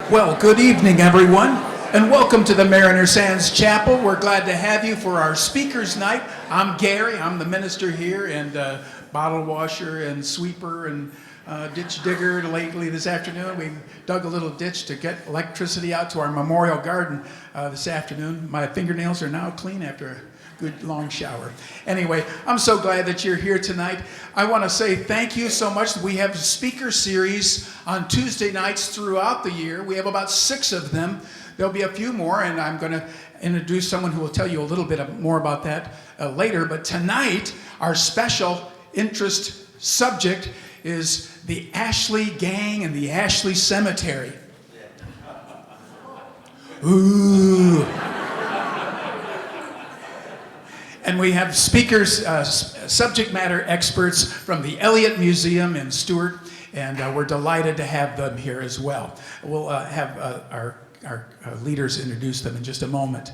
Well, good evening, everyone, and welcome to the Mariner Sands Chapel. We're glad to have you for our speakers night. I'm Gary. I'm the minister here, and bottle washer and sweeper and ditch digger. Lately this afternoon, we dug a little ditch to get electricity out to our memorial garden this afternoon. My fingernails are now clean after a good long shower. Anyway, I'm so glad that you're here tonight. I want to say thank you so much. We have a speaker series on Tuesday nights throughout the year. We have about 6 of them. There'll be a few more, and I'm going to introduce someone who will tell you a little bit more about that later. But tonight, our special interest subject is the Ashley Gang and the Ashley Cemetery. Ooh. And we have speakers, subject matter experts from the Elliott Museum in Stuart, and we're delighted to have them here as well. We'll have our leaders introduce them in just a moment.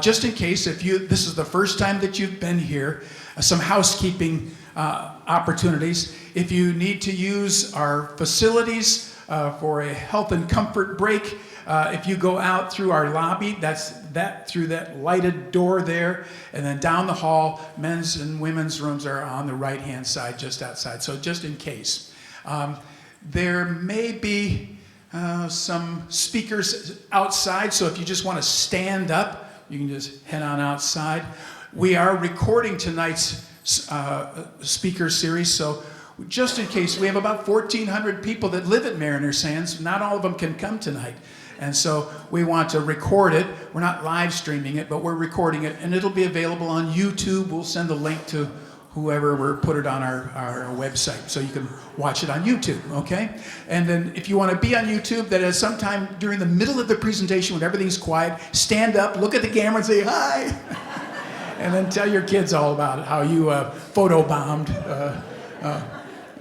Just in case, this is the first time that you've been here, some housekeeping opportunities. If you need to use our facilities for a health and comfort break, if you go out through our lobby, through that lighted door there, and then down the hall, men's and women's rooms are on the right-hand side, just outside. So just in case. There may be some speakers outside, so if you just want to stand up, you can just head on outside. We are recording tonight's speaker series, so just in case, we have about 1,400 people that live at Mariner Sands. Not all of them can come tonight. And so we want to record it. We're not live streaming it, but we're recording it, and it'll be available on YouTube. We'll send a link to whoever we'll put it on our website, so you can watch it on YouTube, okay? And then if you want to be on YouTube, that is sometime during the middle of the presentation when everything's quiet, stand up, look at the camera and say, hi! And then tell your kids all about it, how you photobombed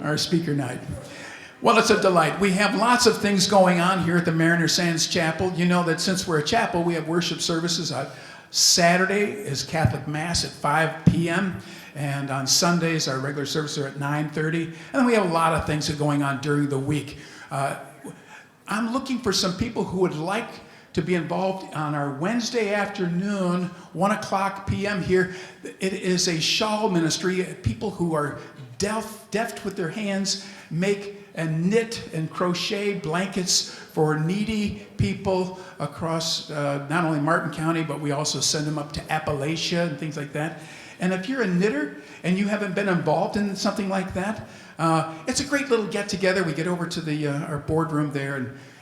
our speaker night. Well, it's a delight. We have lots of things going on here at the Mariner Sands Chapel. You know that since we're a chapel, we have worship services. Saturday is Catholic Mass at 5 p.m., and on Sundays, our regular services are at 9:30. And then we have a lot of things that are going on during the week. I'm looking for some people who would like to be involved on our Wednesday afternoon, 1 o'clock p.m. here. It is a shawl ministry. People who are deft with their hands make and knit and crochet blankets for needy people across not only Martin County, but we also send them up to Appalachia and things like that. And if you're a knitter and you haven't been involved in something like that, it's a great little get-together. We get over to our boardroom there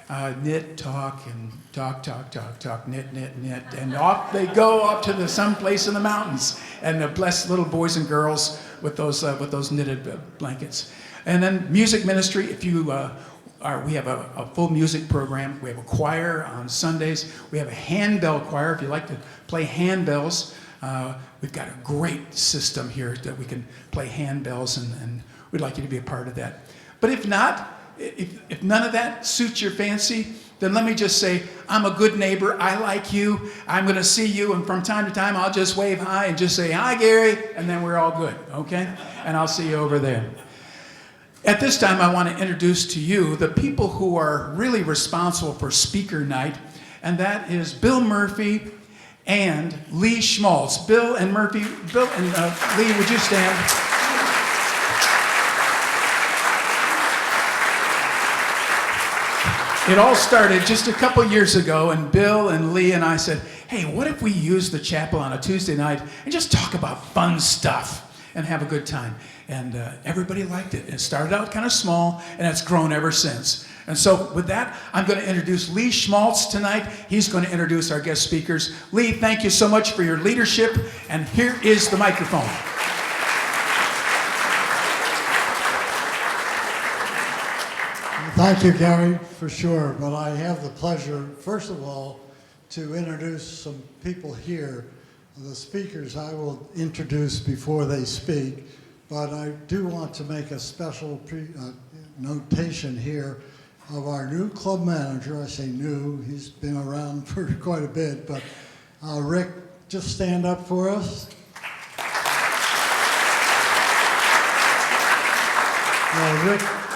and knit, talk, and talk, knit, and off they go up to someplace in the mountains and bless little boys and girls with those knitted blankets. And then music ministry, if you we have a full music program. We have a choir on Sundays. We have a handbell choir. If you like to play handbells, we've got a great system here that we can play handbells, and we'd like you to be a part of that. But if not, if none of that suits your fancy, then let me just say, I'm a good neighbor. I like you. I'm going to see you, and from time to time, I'll just wave hi and just say, hi, Gary, and then we're all good, okay? And I'll see you over there. At this time, I want to introduce to you the people who are really responsible for speaker night, and that is Bill Murphy and Lee Schmaltz. Bill and Lee, would you stand? It all started just a couple years ago, and Bill and Lee and I said, hey, what if we use the chapel on a Tuesday night and just talk about fun stuff and have a good time? And everybody liked it. It started out kind of small, and it's grown ever since. And so with that, I'm going to introduce Lee Schmaltz tonight. He's going to introduce our guest speakers. Lee, thank you so much for your leadership, and here is the microphone. Thank you, Gary, for sure. But I have the pleasure, first of all, to introduce some people here. The speakers I will introduce before they speak, but I do want to make a special notation here of our new club manager. I say new, he's been around for quite a bit, but Rick, just stand up for us.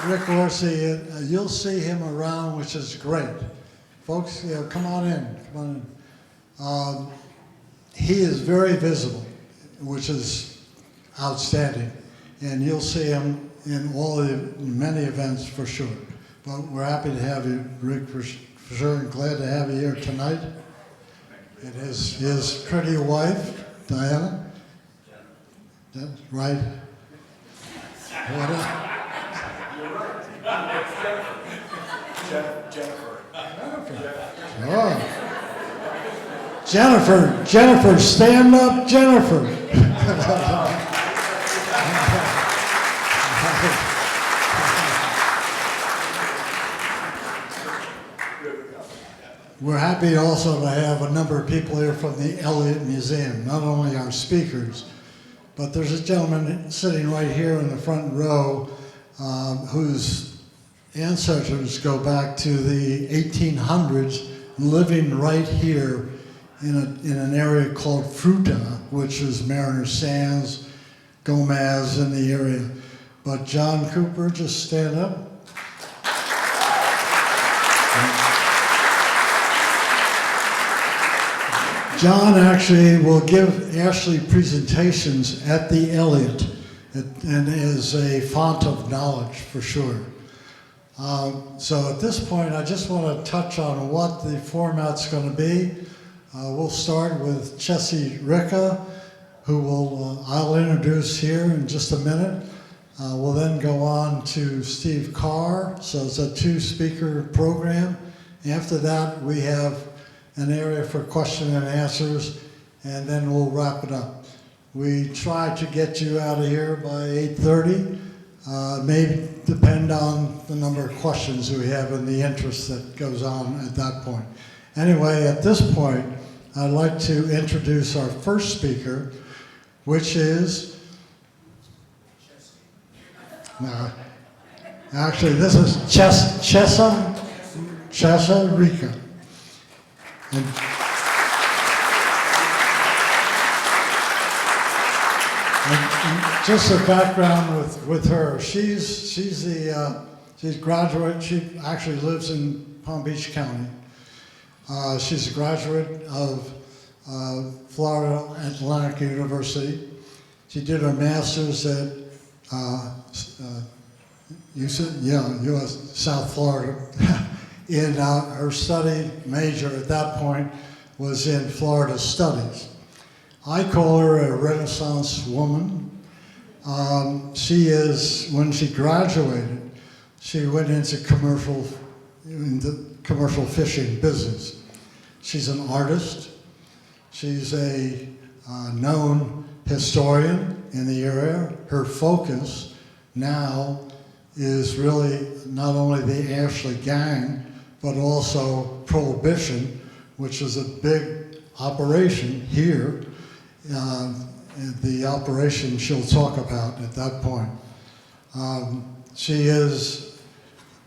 Rick Orsi, you'll see him around, which is great. Folks, yeah, come on in. Come on in. He is very visible, which is outstanding. And you'll see him in many events for sure. But we're happy to have you, Rick, for sure, and glad to have you here tonight. And his pretty wife, Diana. That's right. What is Jennifer. Jennifer, stand up, Jennifer. We're happy also to have a number of people here from the Elliott Museum, not only our speakers, but there's a gentleman sitting right here in the front row whose ancestors go back to the 1800s, living right here in an area called Fruta, which is Mariner Sands, Gomez in the area. But John Cooper, just stand up. John actually will give Ashley presentations at the Elliott and is a font of knowledge for sure. So at this point, I just want to touch on what the format's going to be. We'll start with Chessy Ricca, who I'll introduce here in just a minute. We'll then go on to Steve Carr, so it's a two-speaker program. After that, we have an area for question and answers, and then we'll wrap it up. We try to get you out of here by 8:30. Maybe depend on the number of questions we have and the interest that goes on at that point. Anyway, at this point, I'd like to introduce our first speaker, which is, no, actually this is Chessy Ricca. And just a background with her. She's graduate. She actually lives in Palm Beach County. She's a graduate of Florida Atlantic University. She did her master's at US South Florida. In her study major at that point was in Florida Studies. I call her a Renaissance woman. She is, when she graduated, she went into commercial fishing business. She's an artist. She's a known historian in the area. Her focus now is really not only the Ashley gang, but also Prohibition, which is a big operation here. The operation she'll talk about at that point. She has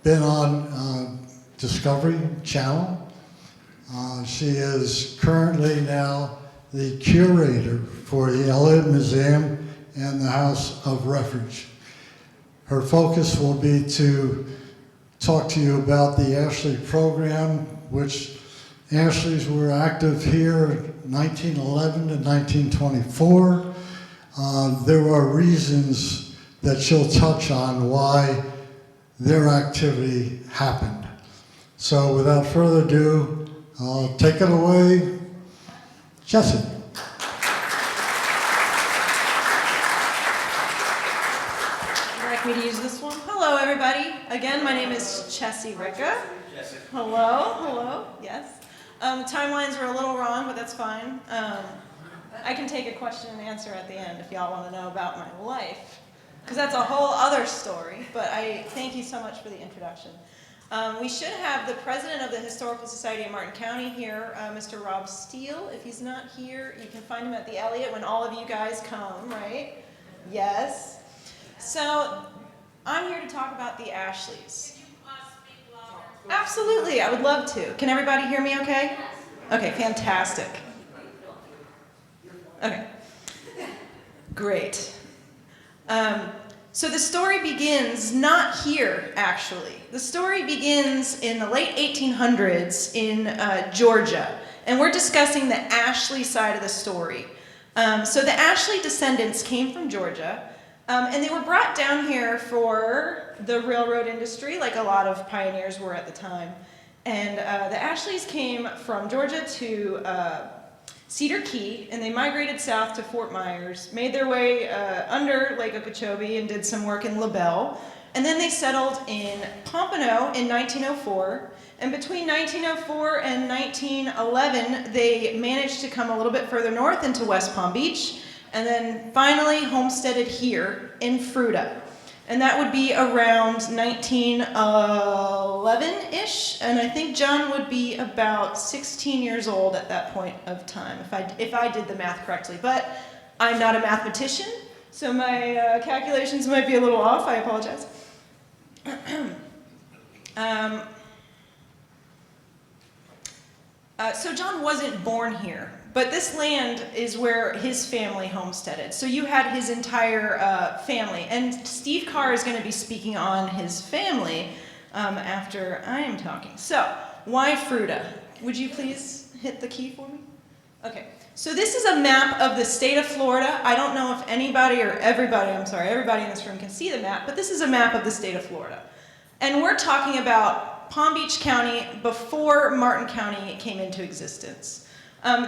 been on Discovery Channel. She is currently now the curator for the Elliott Museum and the House of Refuge. Her focus will be to talk to you about the Ashley program, which Ashleys were active here 1911 to 1924. There are reasons that she'll touch on why their activity happened. So without further ado, I'll take it away, Chessy. Me to use this one. Hello, everybody. Again, my name is Chessy Ricca. Hello, yes. Timelines were a little wrong, but that's fine. I can take a question and answer at the end if y'all want to know about my life, because that's a whole other story, but I thank you so much for the introduction. We should have the president of the Historical Society of Martin County here, Mr. Rob Steele. If he's not here, you can find him at the Elliott when all of you guys come, right? Yes. So, I'm here to talk about the Ashleys. Could you speak louder? Absolutely, I would love to. Can everybody hear me okay? Okay, fantastic. Okay, great. So the story begins not here, actually. The story begins in the late 1800s in Georgia, and we're discussing the Ashley side of the story. So the Ashley descendants came from Georgia, and they were brought down here for the railroad industry, like a lot of pioneers were at the time. And the Ashleys came from Georgia to Cedar Key, and they migrated south to Fort Myers, made their way under Lake Okeechobee and did some work in LaBelle. And then they settled in Pompano in 1904. And between 1904 and 1911, they managed to come a little bit further north into West Palm Beach, and then finally homesteaded here in Fruita. And that would be around 1911-ish, and I think John would be about 16 years old at that point of time, if I did the math correctly. But I'm not a mathematician, so my calculations might be a little off. I apologize. So John wasn't born here, but this land is where his family homesteaded. So you had his entire family, and Steve Carr is going to be speaking on his family after I am talking. So, why Fruita? Would you please hit the key for me? Okay, so this is a map of the state of Florida. I don't know if anybody or everybody, everybody in this room can see the map, but this is a map of the state of Florida. And we're talking about Palm Beach County before Martin County came into existence.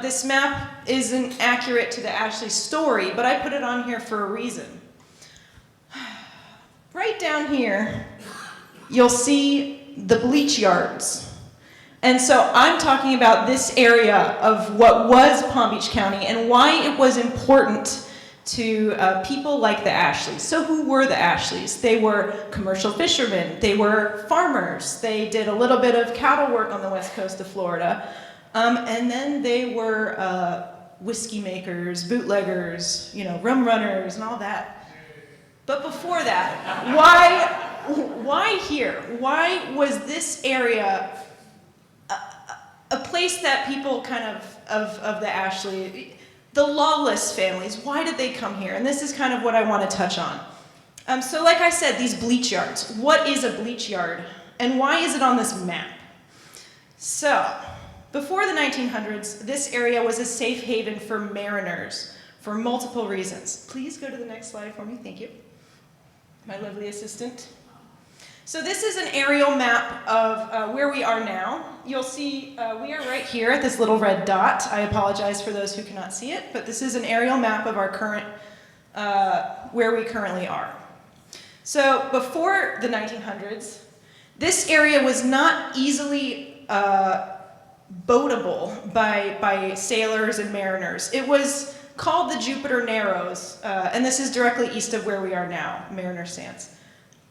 This map isn't accurate to the Ashley story, but I put it on here for a reason. Right down here, you'll see the bleach yards. And so I'm talking about this area of what was Palm Beach County and why it was important to people like the Ashleys. So who were the Ashleys? They were commercial fishermen. They were farmers. They did a little bit of cattle work on the west coast of Florida. And then they were whiskey makers, bootleggers, rum runners and all that. But before that, why here? Why was this area a place that people kind of the Ashley, the lawless families, why did they come here? And this is kind of what I want to touch on. So like I said, these bleach yards. What is a bleach yard? And why is it on this map? So, before the 1900s, this area was a safe haven for mariners for multiple reasons. Please go to the next slide for me. Thank you. My lovely assistant. So this is an aerial map of where we are now. You'll see we are right here at this little red dot. I apologize for those who cannot see it, but this is an aerial map of our current, where we currently are. So before the 1900s, this area was not easily boatable by sailors and mariners. It was called the Jupiter Narrows, and this is directly east of where we are now, Mariner Sands.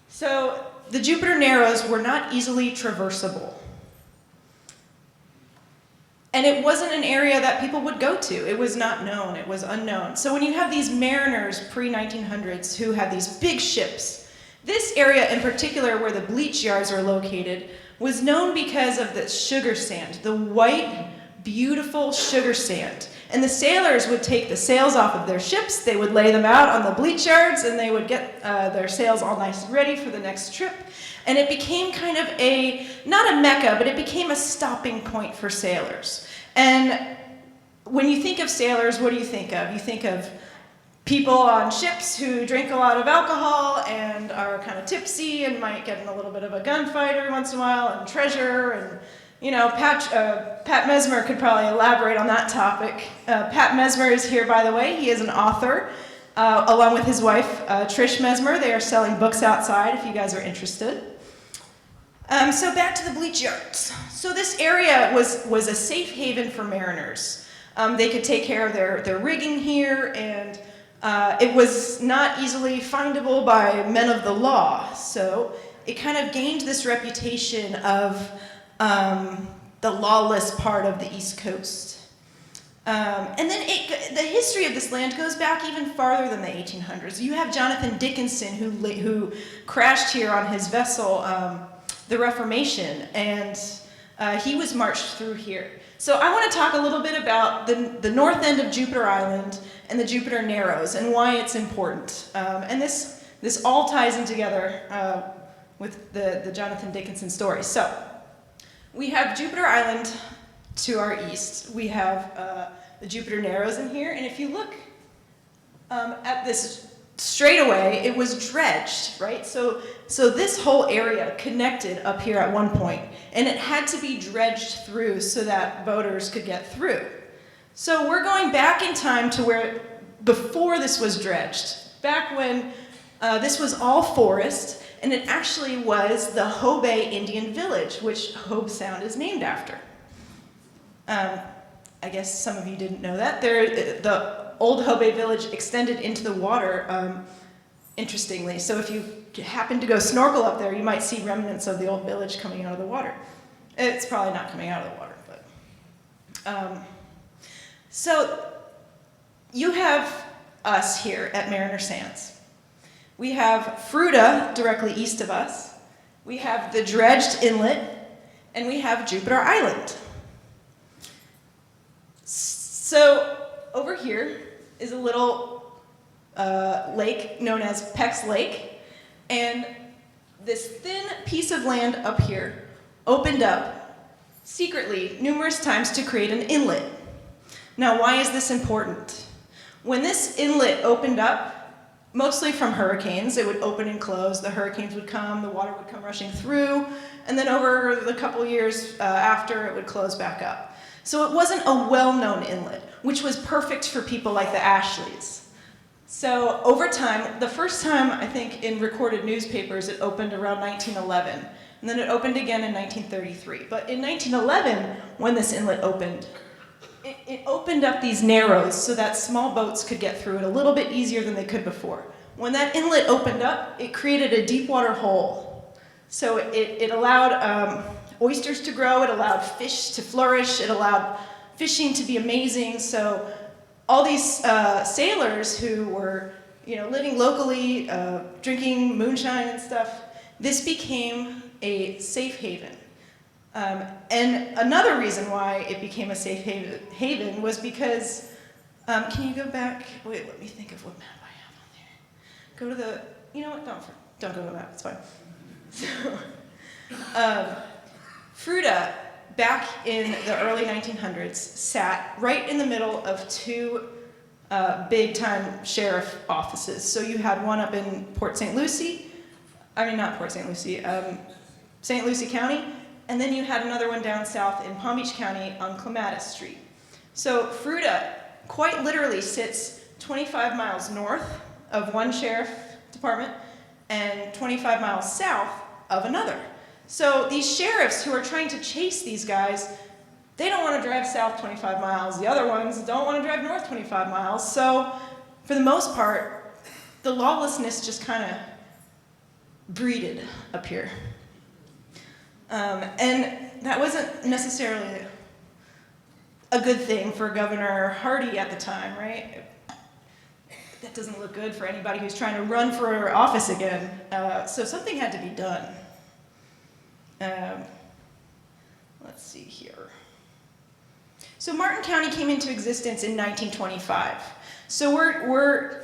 So the Jupiter Narrows were not easily traversable. And it wasn't an area that people would go to. It was not known, it was unknown. So when you have these mariners pre-1900s who had these big ships, this area in particular where the bleach yards are located was known because of the sugar sand, the white, beautiful sugar sand. And the sailors would take the sails off of their ships, they would lay them out on the bleach yards, and they would get their sails all nice and ready for the next trip. And it became kind of not a mecca, but it became a stopping point for sailors. And when you think of sailors, what do you think of? You think of people on ships who drink a lot of alcohol and are kind of tipsy and might get in a little bit of a gunfight every once in a while, and treasure, and Pat Mesmer could probably elaborate on that topic. Pat Mesmer is here, by the way. He is an author, along with his wife, Trish Mesmer. They are selling books outside if you guys are interested. So back to the bleach yards. So this area was a safe haven for mariners. They could take care of their rigging here, and it was not easily findable by men of the law. So it kind of gained this reputation of the lawless part of the East Coast. And then the history of this land goes back even farther than the 1800s. You have Jonathan Dickinson who crashed here on his vessel, the Reformation, and he was marched through here. So I want to talk a little bit about the north end of Jupiter Island and the Jupiter Narrows and why it's important. And this this all ties in together with the Jonathan Dickinson story. So we have Jupiter Island to our east. We have the Jupiter Narrows in here, and if you look at this straightaway, it was dredged, right? So this whole area connected up here at one point, and it had to be dredged through so that boaters could get through. So we're going back in time to where before this was dredged, back when this was all forest, and it actually was the Hobe Indian village, which Hobe Sound is named after. I guess some of you didn't know that. The old Hobe village extended into the water, interestingly. So if you happen to go snorkel up there, you might see remnants of the old village coming out of the water. It's probably not coming out of the water, but... So you have us here at Mariner Sands. We have Fruta directly east of us. We have the dredged inlet, and we have Jupiter Island. So over here is a little lake known as Peck's Lake, and this thin piece of land up here opened up secretly numerous times to create an inlet. Now, why is this important? When this inlet opened up, mostly from hurricanes, it would open and close, the hurricanes would come, the water would come rushing through, and then over the couple years after, it would close back up. So it wasn't a well-known inlet, which was perfect for people like the Ashleys. So over time, the first time, I think, in recorded newspapers, it opened around 1911, and then it opened again in 1933. But in 1911, when this inlet opened, it opened up these narrows so that small boats could get through it a little bit easier than they could before. When that inlet opened up, it created a deep water hole. So it allowed oysters to grow, it allowed fish to flourish, it allowed fishing to be amazing. So all these sailors who were, living locally, drinking moonshine and stuff, this became a safe haven. And another reason why it became a safe haven was because, can you go back? Wait, let me think of what map I have on there. Go to the, you know what, don't go to the map, it's fine. So, Fruta, back in the early 1900s, sat right in the middle of two big-time sheriff offices. So you had one up in St. Lucie County, and then you had another one down south in Palm Beach County on Clematis Street. So Fruta quite literally sits 25 miles north of one sheriff department and 25 miles south of another. So these sheriffs who are trying to chase these guys, they don't want to drive south 25 miles. The other ones don't want to drive north 25 miles. So for the most part, the lawlessness just kind of breeded up here. And that wasn't necessarily a good thing for Governor Hardy at the time, right? That doesn't look good for anybody who's trying to run for office again. So something had to be done. Let's see here. So Martin County came into existence in 1925. So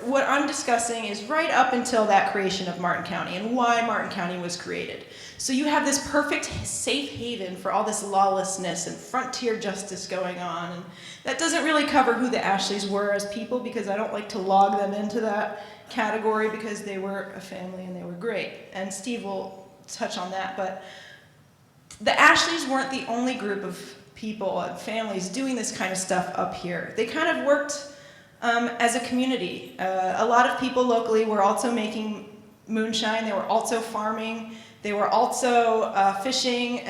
what I'm discussing is right up until that creation of Martin County and why Martin County was created. So you have this perfect safe haven for all this lawlessness and frontier justice going on. And that doesn't really cover who the Ashleys were as people, because I don't like to log them into that category, because they were a family and they were great. And Steve will touch on that. But the Ashleys weren't the only group of people and families doing this kind of stuff up here. They kind of worked as a community. A lot of people locally were also making moonshine. They were also farming. They were also fishing,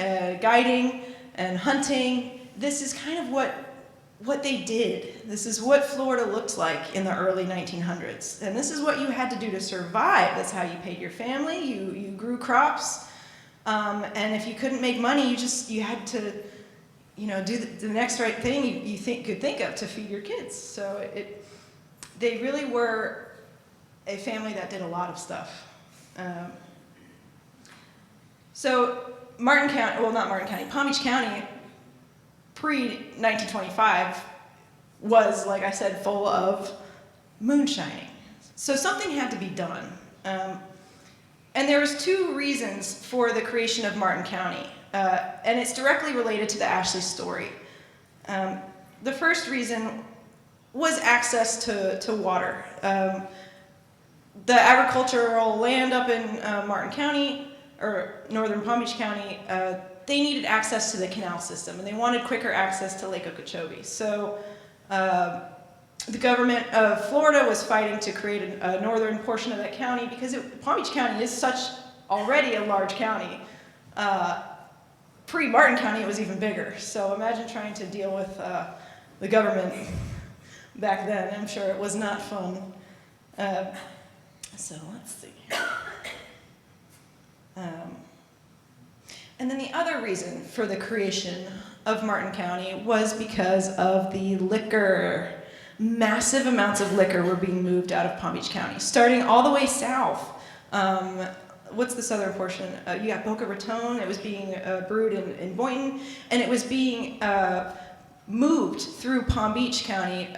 guiding, and hunting. This is kind of what they did. This is what Florida looked like in the early 1900s. And this is what you had to do to survive. That's how you paid your family. You grew crops. And if you couldn't make money, you had to do the next right thing you could think of to feed your kids. So they really were a family that did a lot of stuff. So Palm Beach County, pre-1925, was, like I said, full of moonshining. So something had to be done. And there was two reasons for the creation of Martin County, and it's directly related to the Ashley story. The first reason was access to water. The agricultural land up in Martin County, or northern Palm Beach County, they needed access to the canal system, and they wanted quicker access to Lake Okeechobee. So the government of Florida was fighting to create a northern portion of that county because Palm Beach County is already a large county. Pre-Martin County, it was even bigger. So imagine trying to deal with the government back then. I'm sure it was not fun. So let's see. And then the other reason for the creation of Martin County was because of the liquor. Massive amounts of liquor were being moved out of Palm Beach County, starting all the way south. What's the southern portion? You got Boca Raton. It was being brewed in Boynton, and it was being moved through Palm Beach County,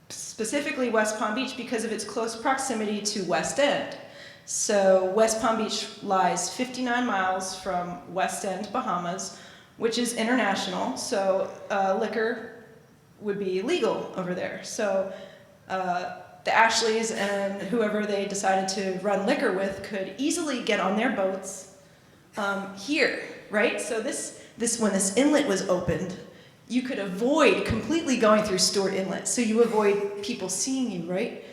specifically West Palm Beach, because of its close proximity to West End. So West Palm Beach lies 59 miles from West End, Bahamas, which is international, so liquor would be legal over there. So the Ashleys and whoever they decided to run liquor with could easily get on their boats here, right? So when this inlet was opened, you could avoid completely going through Stuart Inlet, so you avoid people seeing you, right?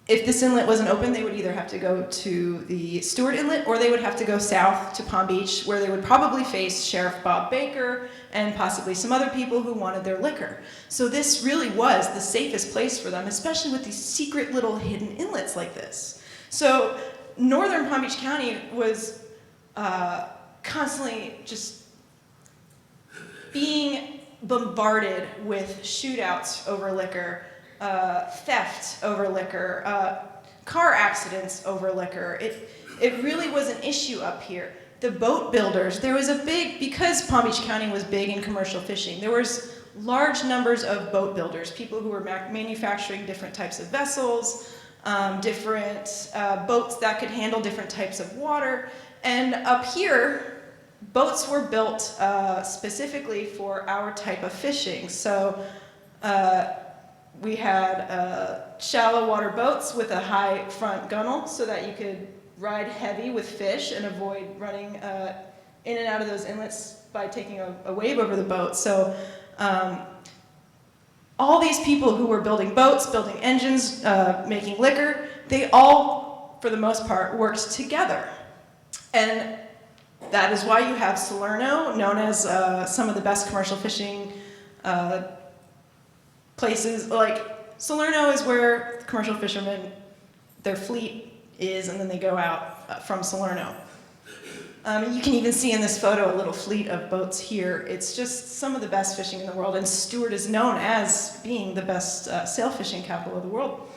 If this inlet wasn't open, they would either have to go to the Stuart Inlet or they would have to go south to Palm Beach, where they would probably face Sheriff Bob Baker and possibly some other people who wanted their liquor. So this really was the safest place for them, especially with these secret little hidden inlets like this. So northern Palm Beach County was constantly just being bombarded with shootouts over liquor, theft over liquor, car accidents over liquor. It really was an issue up here. The boat builders, there was because Palm Beach County was big in commercial fishing, there was large numbers of boat builders, people who were manufacturing different types of vessels, different boats that could handle different types of water. And up here, boats were built specifically for our type of fishing. So we had shallow water boats with a high front gunnel so that you could ride heavy with fish and avoid running in and out of those inlets by taking a wave over the boat. So all these people who were building boats, building engines, making liquor, they all, for the most part, worked together. And that is why you have Salerno, known as some of the best commercial fishing places. Like, Salerno is where commercial fishermen, their fleet is, and then they go out from Salerno. You can even see in this photo a little fleet of boats here. It's just some of the best fishing in the world, and Stuart is known as being the best sail fishing capital of the world.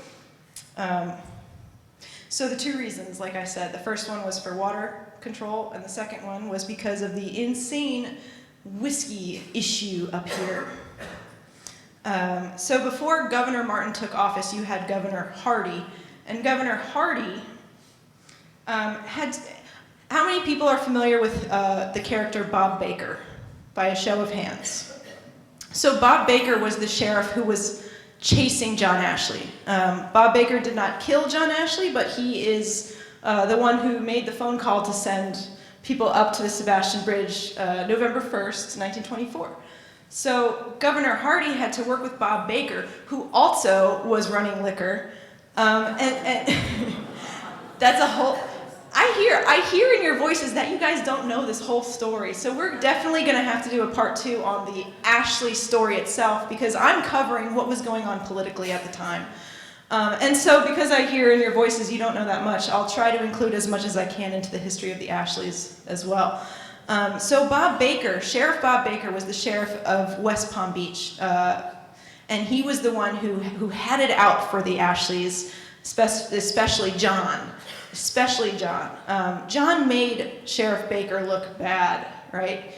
So the two reasons, like I said, the first one was for water control, and the second one was because of the insane whiskey issue up here. So before Governor Martin took office, you had Governor Hardy, and Governor Hardy how many people are familiar with the character Bob Baker, by a show of hands? So Bob Baker was the sheriff who was chasing John Ashley. Bob Baker did not kill John Ashley, but he is the one who made the phone call to send people up to the Sebastian Bridge November 1st, 1924. So Governor Hardy had to work with Bob Baker, who also was running liquor. And that's a whole... I hear in your voices that you guys don't know this whole story. So we're definitely going to have to do a part 2 on the Ashley story itself, because I'm covering what was going on politically at the time. And so because I hear in your voices you don't know that much, I'll try to include as much as I can into the history of the Ashleys as well. So Bob Baker, Sheriff Bob Baker, was the sheriff of West Palm Beach. And he was the one who headed out for the Ashleys, especially John. John made Sheriff Baker look bad, right?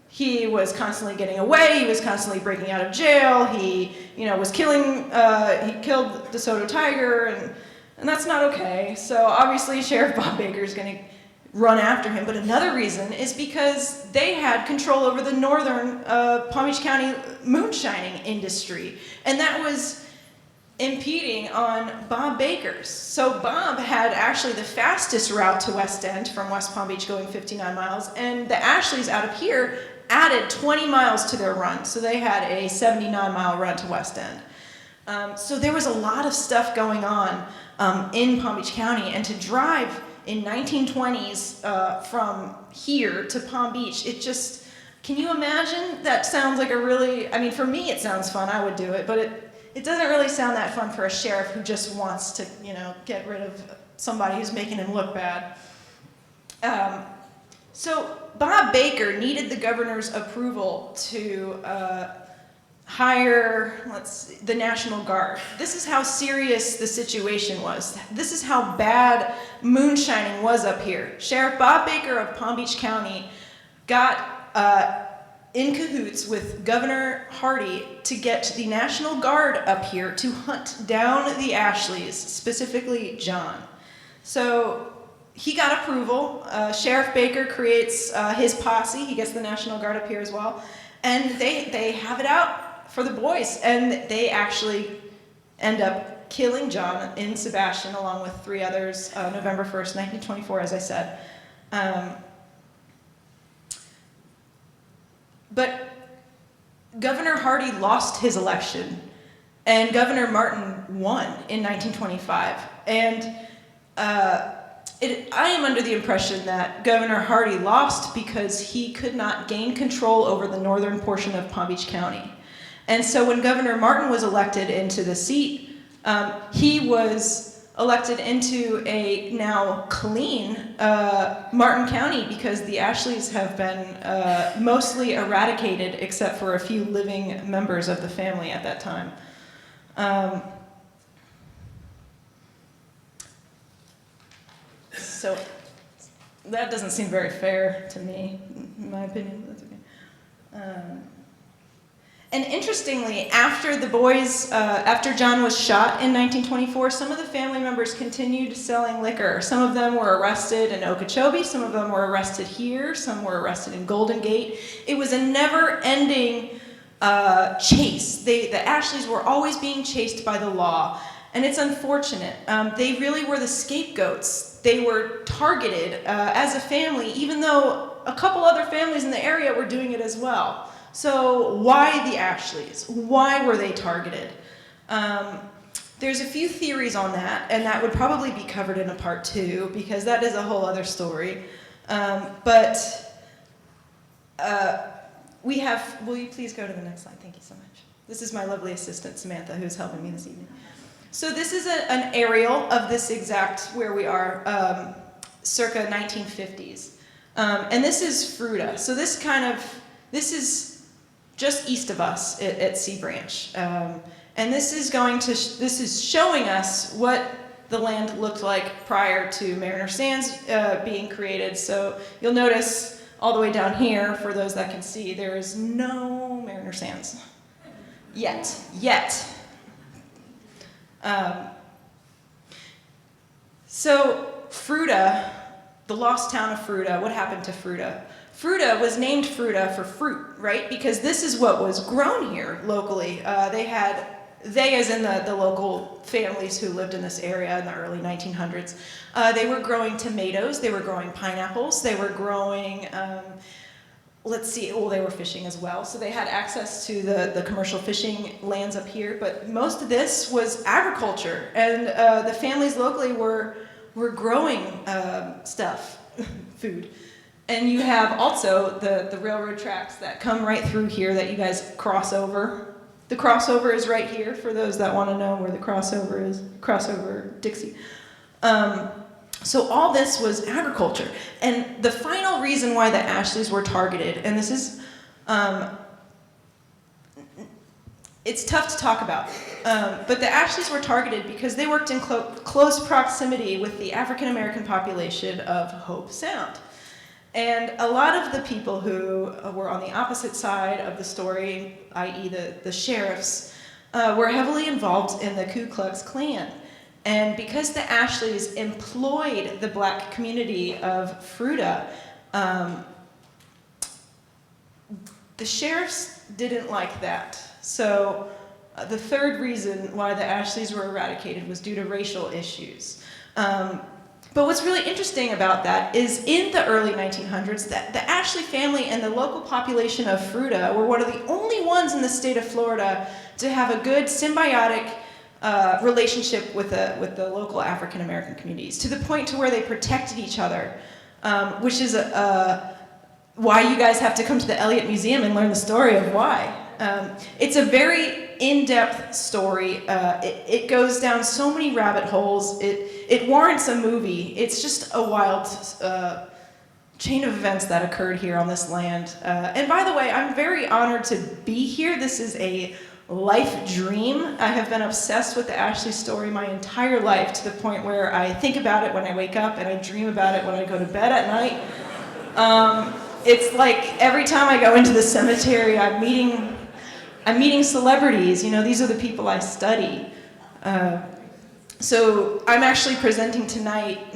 He was constantly getting away. He was constantly breaking out of jail. He, was killing. He killed DeSoto Tiger, And that's not okay. So obviously Sheriff Bob Baker is going to run after him. But another reason is because they had control over the northern Palm Beach County moonshining industry. And that was impeding on Bob Baker's. So Bob had actually the fastest route to West End from West Palm Beach, going 59 miles, and the Ashleys out of here added 20 miles to their run. So they had a 79-mile run to West End. So there was a lot of stuff going on in Palm Beach County, and to drive in 1920s from here to Palm Beach, it just, can you imagine? That sounds like a really, I mean, for me it sounds fun, I would do it, but it doesn't really sound that fun for a sheriff who just wants to, you know, get rid of somebody who's making him look bad. So Bob Baker needed the governor's approval to hire, the National Guard. This is how serious the situation was. This is how bad moonshining was up here. Sheriff Bob Baker of Palm Beach County got in cahoots with Governor Hardy to get the National Guard up here to hunt down the Ashleys, specifically John. So he got approval. Sheriff Baker creates his posse. He gets the National Guard up here as well. And they have it out for the boys. And they actually end up killing John in Sebastian along with 3 others, November 1st, 1924, as I said. But Governor Hardy lost his election, and Governor Martin won in 1925. And I am under the impression that Governor Hardy lost because he could not gain control over the northern portion of Palm Beach County. And so when Governor Martin was elected into the seat, he was elected into a now clean Martin County because the Ashleys have been mostly eradicated except for a few living members of the family at that time. So that doesn't seem very fair to me, in my opinion. That's okay. And interestingly, after the boys, after John was shot in 1924, some of the family members continued selling liquor. Some of them were arrested in Okeechobee, some of them were arrested here, some were arrested in Golden Gate. It was a never-ending chase. The Ashleys were always being chased by the law, and it's unfortunate. They really were the scapegoats. They were targeted as a family, even though a couple other families in the area were doing it as well. So why the Ashleys? Why were they targeted? There's a few theories on that, and that would probably be covered in a part 2, because that is a whole other story. We have, will you please go to the next slide? Thank you so much. This is my lovely assistant, Samantha, who's helping me this evening. So this is an aerial of this exact, where we are, circa 1950s. And this is Fruita. So this is just east of us at Sea Branch. And this is showing us what the land looked like prior to Mariner Sands being created. So you'll notice all the way down here, for those that can see, there is no Mariner Sands. Yet. So Fruita, the lost town of Fruita, what happened to Fruita? Fruita was named Fruita for fruit, right? Because this is what was grown here locally. They as in the local families who lived in this area in the early 1900s, they were growing tomatoes, they were growing pineapples, they were growing, they were fishing as well. So they had access to the commercial fishing lands up here, but most of this was agriculture. And the families locally were growing stuff, food. And you have also the railroad tracks that come right through here that you guys cross over. The crossover is right here, for those that want to know where the crossover is. Crossover Dixie. So all this was agriculture. And the final reason why the Ashleys were targeted, and this is, it's tough to talk about, but the Ashleys were targeted because they worked in close proximity with the African American population of Hope Sound. And a lot of the people who were on the opposite side of the story, i.e. the sheriffs, were heavily involved in the Ku Klux Klan. And because the Ashleys employed the black community of Fruita, the sheriffs didn't like that. So the third reason why the Ashleys were eradicated was due to racial issues. But what's really interesting about that is in the early 1900s, that the Ashley family and the local population of Fruita were one of the only ones in the state of Florida to have a good symbiotic relationship with the local African American communities, to the point to where they protected each other, which is why you guys have to come to the Elliott Museum and learn the story of why. It's a very in-depth story. It goes down so many rabbit holes. It warrants a movie. It's just a wild chain of events that occurred here on this land. And by the way, I'm very honored to be here. This is a life dream. I have been obsessed with the Ashley story my entire life, to the point where I think about it when I wake up and I dream about it when I go to bed at night. It's like every time I go into the cemetery, I'm meeting celebrities. You know, these are the people I study. So I'm actually presenting tonight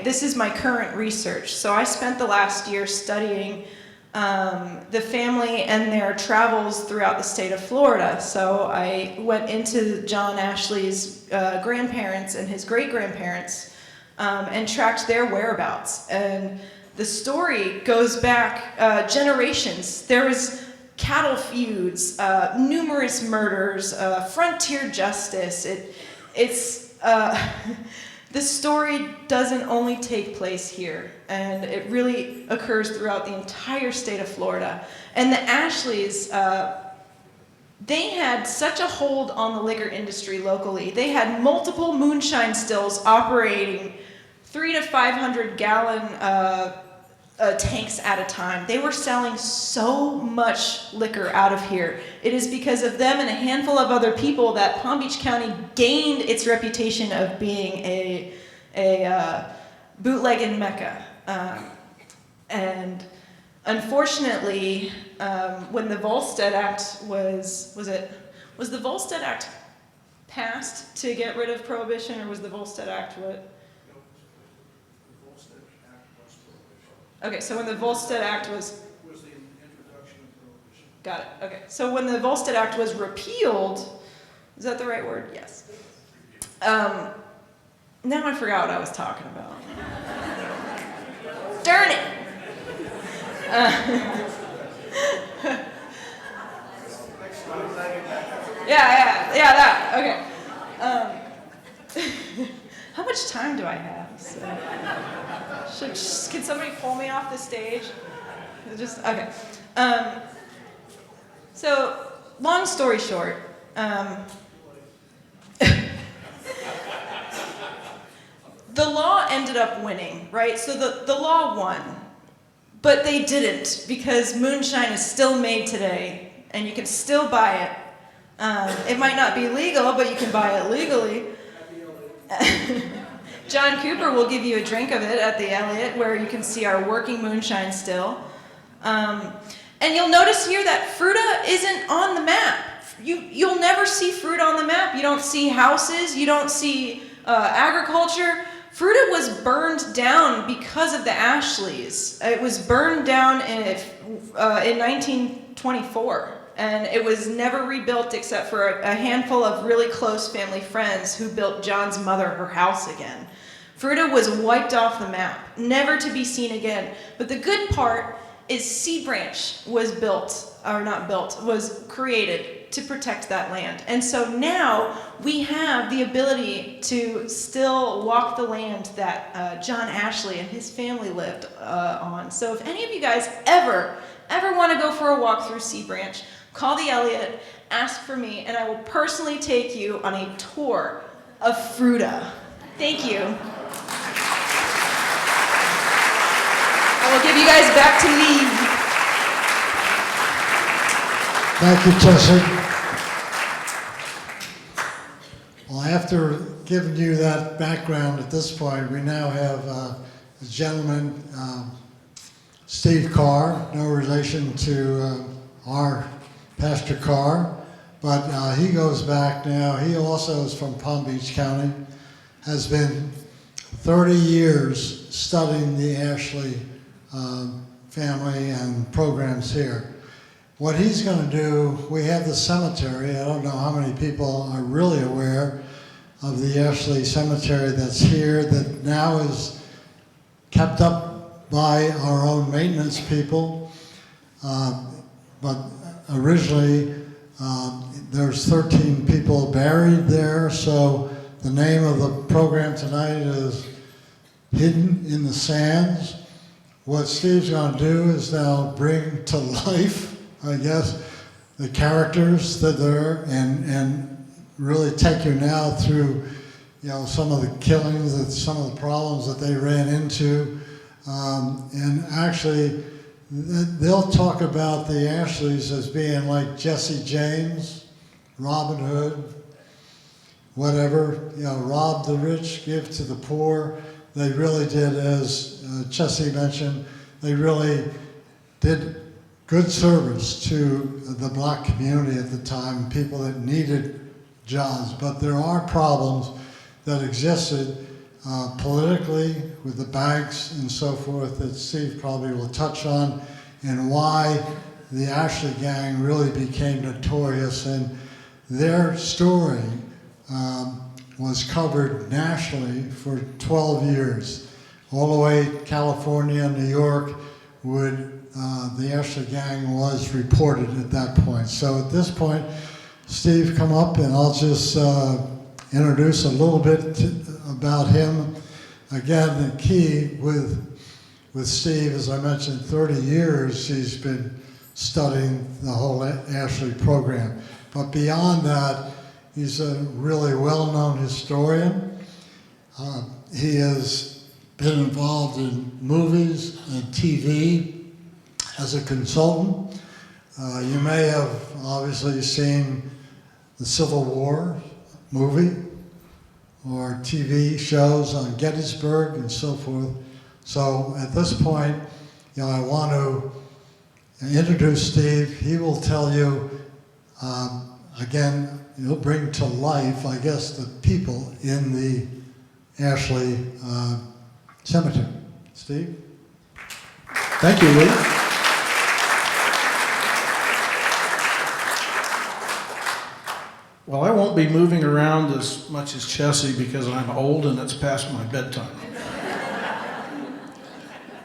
this is my current research. So I spent the last year studying the family and their travels throughout the state of Florida. So I went into John Ashley's grandparents and his great-grandparents and tracked their whereabouts. And the story goes back generations. There was cattle feuds, numerous murders, frontier justice. The story doesn't only take place here, and it really occurs throughout the entire state of Florida. And the Ashleys, they had such a hold on the liquor industry locally. They had multiple moonshine stills operating 300 to 500 gallon tanks at a time. They were selling so much liquor out of here. It is because of them and a handful of other people that Palm Beach County gained its reputation of being a bootlegging mecca. And unfortunately, when the Volstead Act was the Volstead Act passed to get rid of prohibition, or was the Volstead Act what? Okay, so when the Volstead Act was the introduction of prohibition. Got it, okay. So when the Volstead Act was repealed, is that the right word? Yes. Now I forgot what I was talking about. Darn it! Yeah, that, okay. How much time do I have? Can somebody pull me off the stage? Okay. So, long story short, the law ended up winning, right? So the law won, but they didn't, because moonshine is still made today, and you can still buy it. It might not be legal, but you can buy it legally. John Cooper will give you a drink of it at the Elliott, where you can see our working moonshine still. And you'll notice here that Fruita isn't on the map. You'll never see Fruita on the map. You don't see houses. You don't see agriculture. Fruita was burned down because of the Ashleys. It was burned down in 1924. And it was never rebuilt except for a handful of really close family friends who built John's mother her house again. Fruita was wiped off the map, never to be seen again. But the good part is Sea Branch was was created to protect that land. And so now we have the ability to still walk the land that John Ashley and his family lived on. So if any of you guys ever want to go for a walk through Sea Branch, call the Elliott, ask for me, and I will personally take you on a tour of Fruita. Thank you. I will give you guys back to leave. Thank you, Chessy. Well, after giving you that background at this point, we now have a gentleman, Steve Carr, no relation to our Pastor Carr, but he goes back now. He also is from Palm Beach County, has been 30 years studying the Ashley family and programs here. What he's going to do, we have the cemetery. I don't know how many people are really aware of the Ashley Cemetery that's here, that now is kept up by our own maintenance people. But originally, there's 13 people buried there, so the name of the program tonight is Hidden in the Sands. What Steve's going to do is now bring to life, I guess, the characters that are there, and really take you now through, you know, some of the killings and some of the problems that they ran into. And actually, they'll talk about the Ashleys as being like Jesse James, Robin Hood, whatever, you know, rob the rich, give to the poor. They really did, as Chessy mentioned, they really did good service to the black community at the time, people that needed jobs. But there are problems that existed politically with the banks and so forth that Steve probably will touch on, and why the Ashley gang really became notorious. And their story was covered nationally for 12 years. All the way to California, New York, the Ashley gang was reported at that point. So at this point, Steve, come up and I'll just introduce a little bit about him. Again, the key with Steve, as I mentioned, 30 years he's been studying the whole Ashley program. But beyond that, he's a really well-known historian. He has been involved in movies and TV as a consultant. You may have obviously seen the Civil War movie or TV shows on Gettysburg and so forth. So at this point, you know, I want to introduce Steve. He will tell you, again, he'll bring to life, I guess, the people in the Ashley Cemetery. Steve? Thank you, Lee. Well, I won't be moving around as much as Chessy because I'm old and it's past my bedtime.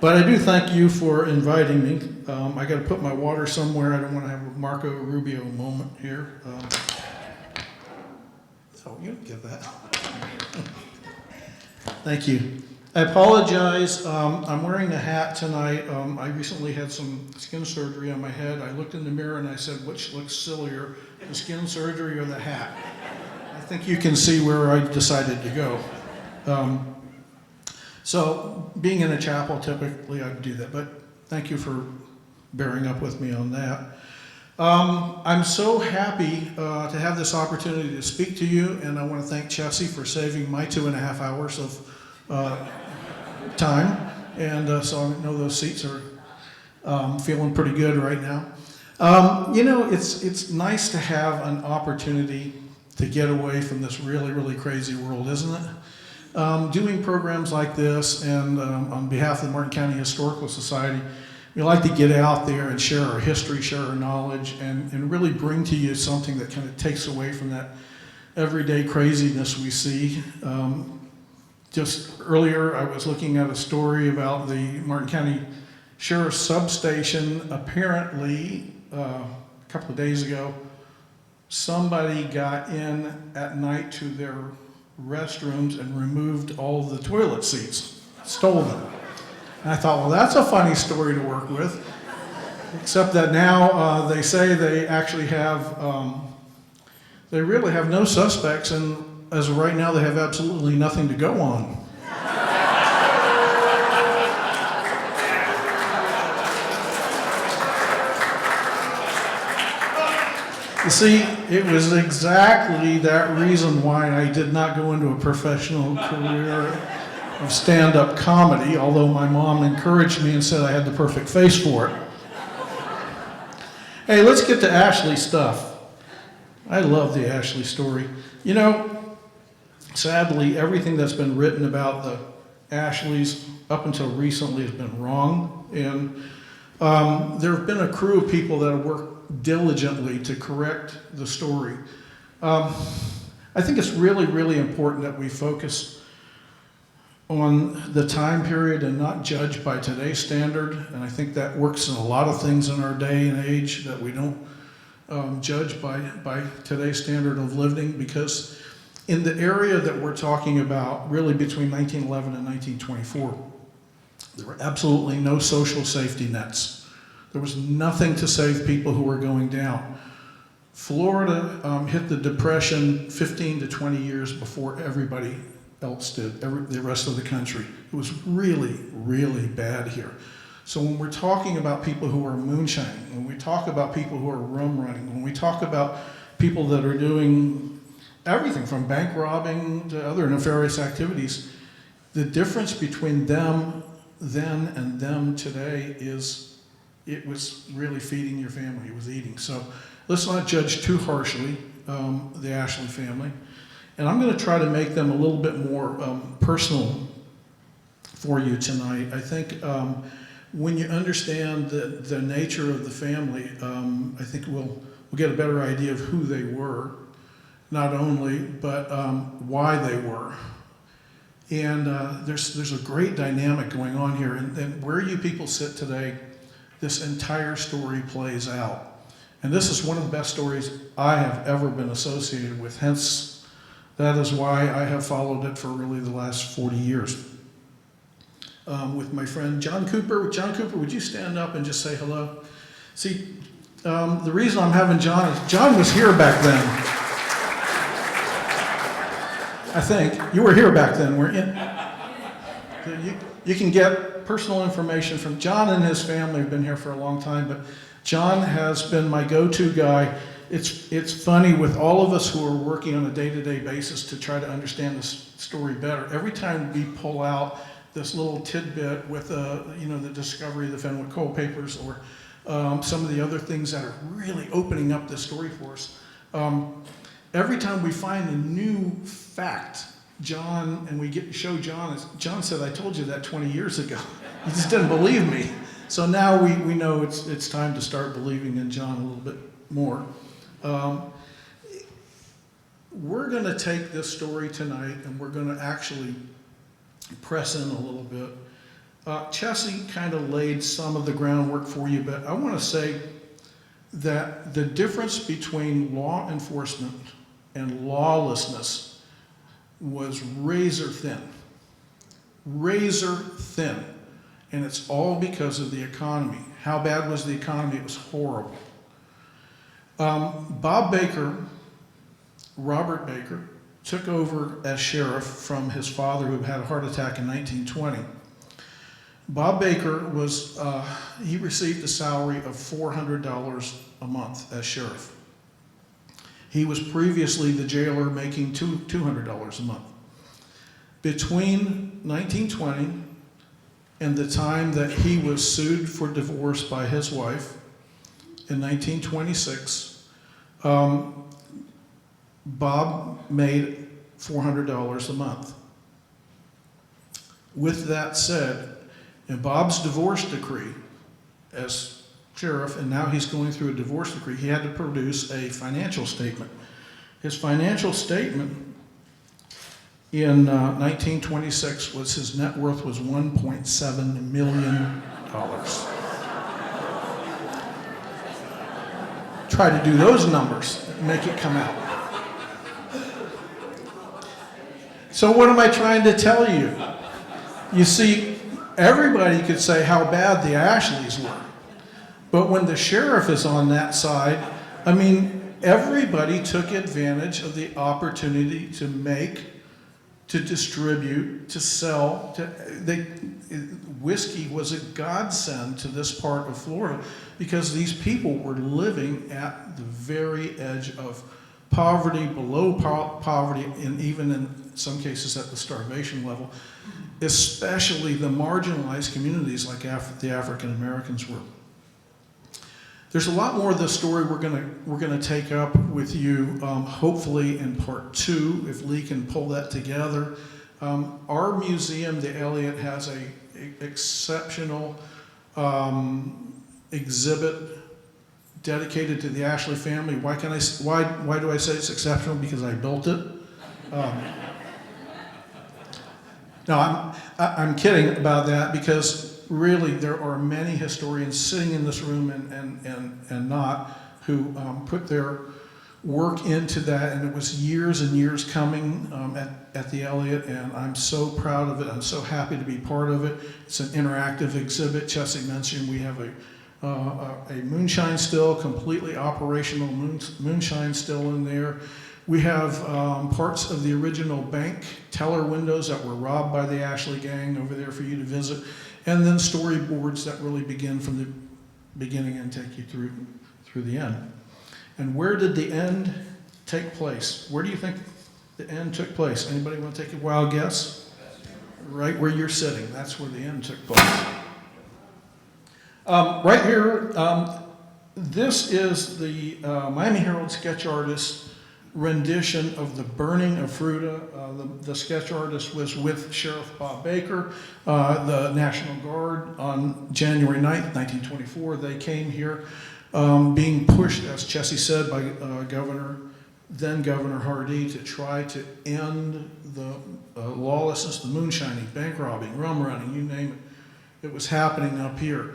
But I do thank you for inviting me. I got to put my water somewhere. I don't want to have a Marco Rubio moment here. So you don't get that. Thank you. I apologize. I'm wearing a hat tonight. I recently had some skin surgery on my head. I looked in the mirror and I said, which looks sillier, the skin surgery or the hat? I think you can see where I decided to go. So being in a chapel, typically I'd do that, but thank you for bearing up with me on that. I'm so happy to have this opportunity to speak to you, and I want to thank Chessy for saving my 2.5 hours of time, and so I know those seats are feeling pretty good right now. You know, it's nice to have an opportunity to get away from this really, really crazy world, isn't it? Doing programs like this, and on behalf of the Martin County Historical Society, we like to get out there and share our history, share our knowledge, and really bring to you something that kind of takes away from that everyday craziness we see. Just earlier, I was looking at a story about the Martin County Sheriff's Substation. Apparently, a couple of days ago, somebody got in at night to their restrooms and removed all the toilet seats, stole them. And I thought, well, that's a funny story to work with, except that now they say they actually have, they really have no suspects, and as of right now, they have absolutely nothing to go on. You see, it was exactly that reason why I did not go into a professional career of stand-up comedy, although my mom encouraged me and said I had the perfect face for it. Hey, let's get to Ashley stuff. I love the Ashley story. You know, sadly, everything that's been written about the Ashleys up until recently has been wrong. And there have been a crew of people that have worked diligently to correct the story. I think it's really, really important that we focus on the time period and not judge by today's standard. And I think that works in a lot of things in our day and age, that we don't judge by today's standard of living, because in the area that we're talking about, really between 1911 and 1924, there were absolutely no social safety nets. There was nothing to save people who were going down. Florida hit the Depression 15 to 20 years before everybody else did, the rest of the country. It was really, really bad here. So when we're talking about people who are moonshining, when we talk about people who are rum running, when we talk about people that are doing everything from bank robbing to other nefarious activities, the difference between them then and them today is it was really feeding your family, it was eating. So let's not judge too harshly the Ashley family. And I'm going to try to make them a little bit more personal for you tonight. I think when you understand the nature of the family, I think we'll get a better idea of who they were, not only, but why they were. And there's a great dynamic going on here. And where you people sit today, this entire story plays out. And this is one of the best stories I have ever been associated with. Hence, that is why I have followed it for really the last 40 years. With my friend John Cooper. John Cooper, would you stand up and just say hello? See, the reason I'm having John is John was here back then. I think. You were here back then, weren't you? You can get personal information from John, and his family have been here for a long time, but John has been my go-to guy. It's funny, with all of us who are working on a day-to-day basis to try to understand this story better, every time we pull out this little tidbit with the discovery of the Fenwick Coal Papers, or some of the other things that are really opening up the story for us, every time we find a new fact, show John, John said, I told you that 20 years ago. He just didn't believe me. So now we know it's time to start believing in John a little bit more. We're going to take this story tonight and we're going to actually press in a little bit. Chessy kind of laid some of the groundwork for you, but I want to say that the difference between law enforcement and lawlessness was razor thin. Razor thin. And it's all because of the economy. How bad was the economy? It was horrible. Bob Baker, Robert Baker, took over as sheriff from his father, who had a heart attack in 1920. Bob Baker he received a salary of $400 a month as sheriff. He was previously the jailer, making $200 a month. Between 1920 and the time that he was sued for divorce by his wife in 1926, Bob made $400 a month. With that said, in Bob's divorce decree as sheriff, and now he's going through a divorce decree, he had to produce a financial statement. His financial statement in 1926 was his net worth was $1.7 million. Try to do those numbers and make it come out. So what am I trying to tell you? You see, everybody could say how bad the Ashleys were. But when the sheriff is on that side, I mean, everybody took advantage of the opportunity to make, to distribute, to sell. Whiskey was a godsend to this part of Florida because these people were living at the very edge of poverty, below poverty, and even in some cases at the starvation level, especially the marginalized communities like the African Americans were. There's a lot more of this story we're gonna take up with you, hopefully in part 2, if Lee can pull that together. Our museum, the Elliott, has a exceptional exhibit dedicated to the Ashley family. Why do I say it's exceptional? Because I built it. No, I'm kidding about that, because really there are many historians sitting in this room and not, who put their work into that, and it was years and years coming at the Elliott, and I'm so proud of it. I'm so happy to be part of it. It's an interactive exhibit. Chessy mentioned we have a moonshine still, completely operational moonshine still in there. We have parts of the original bank teller windows that were robbed by the Ashley gang over there for you to visit, and then storyboards that really begin from the beginning and take you through the end. And where did the end take place? Where do you think the end took place? Anybody want to take a wild guess? Right where you're sitting. That's where the end took place. Right here, this is the Miami Herald sketch artist rendition of the burning of Fruita. The sketch artist was with Sheriff Bob Baker, the National Guard, on January 9th, 1924. They came here being pushed, as Chessy said, by then Governor Hardee, to try to end the lawlessness, the moonshining, bank robbing, rum running, you name it. It was happening up here.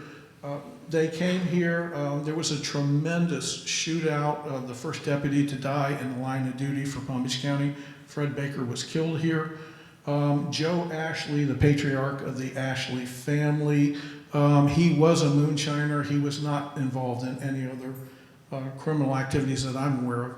They came here, there was a tremendous shootout. The first deputy to die in the line of duty for Palm Beach County, Fred Baker, was killed here. Joe Ashley, the patriarch of the Ashley family, he was a moonshiner. He was not involved in any other criminal activities that I'm aware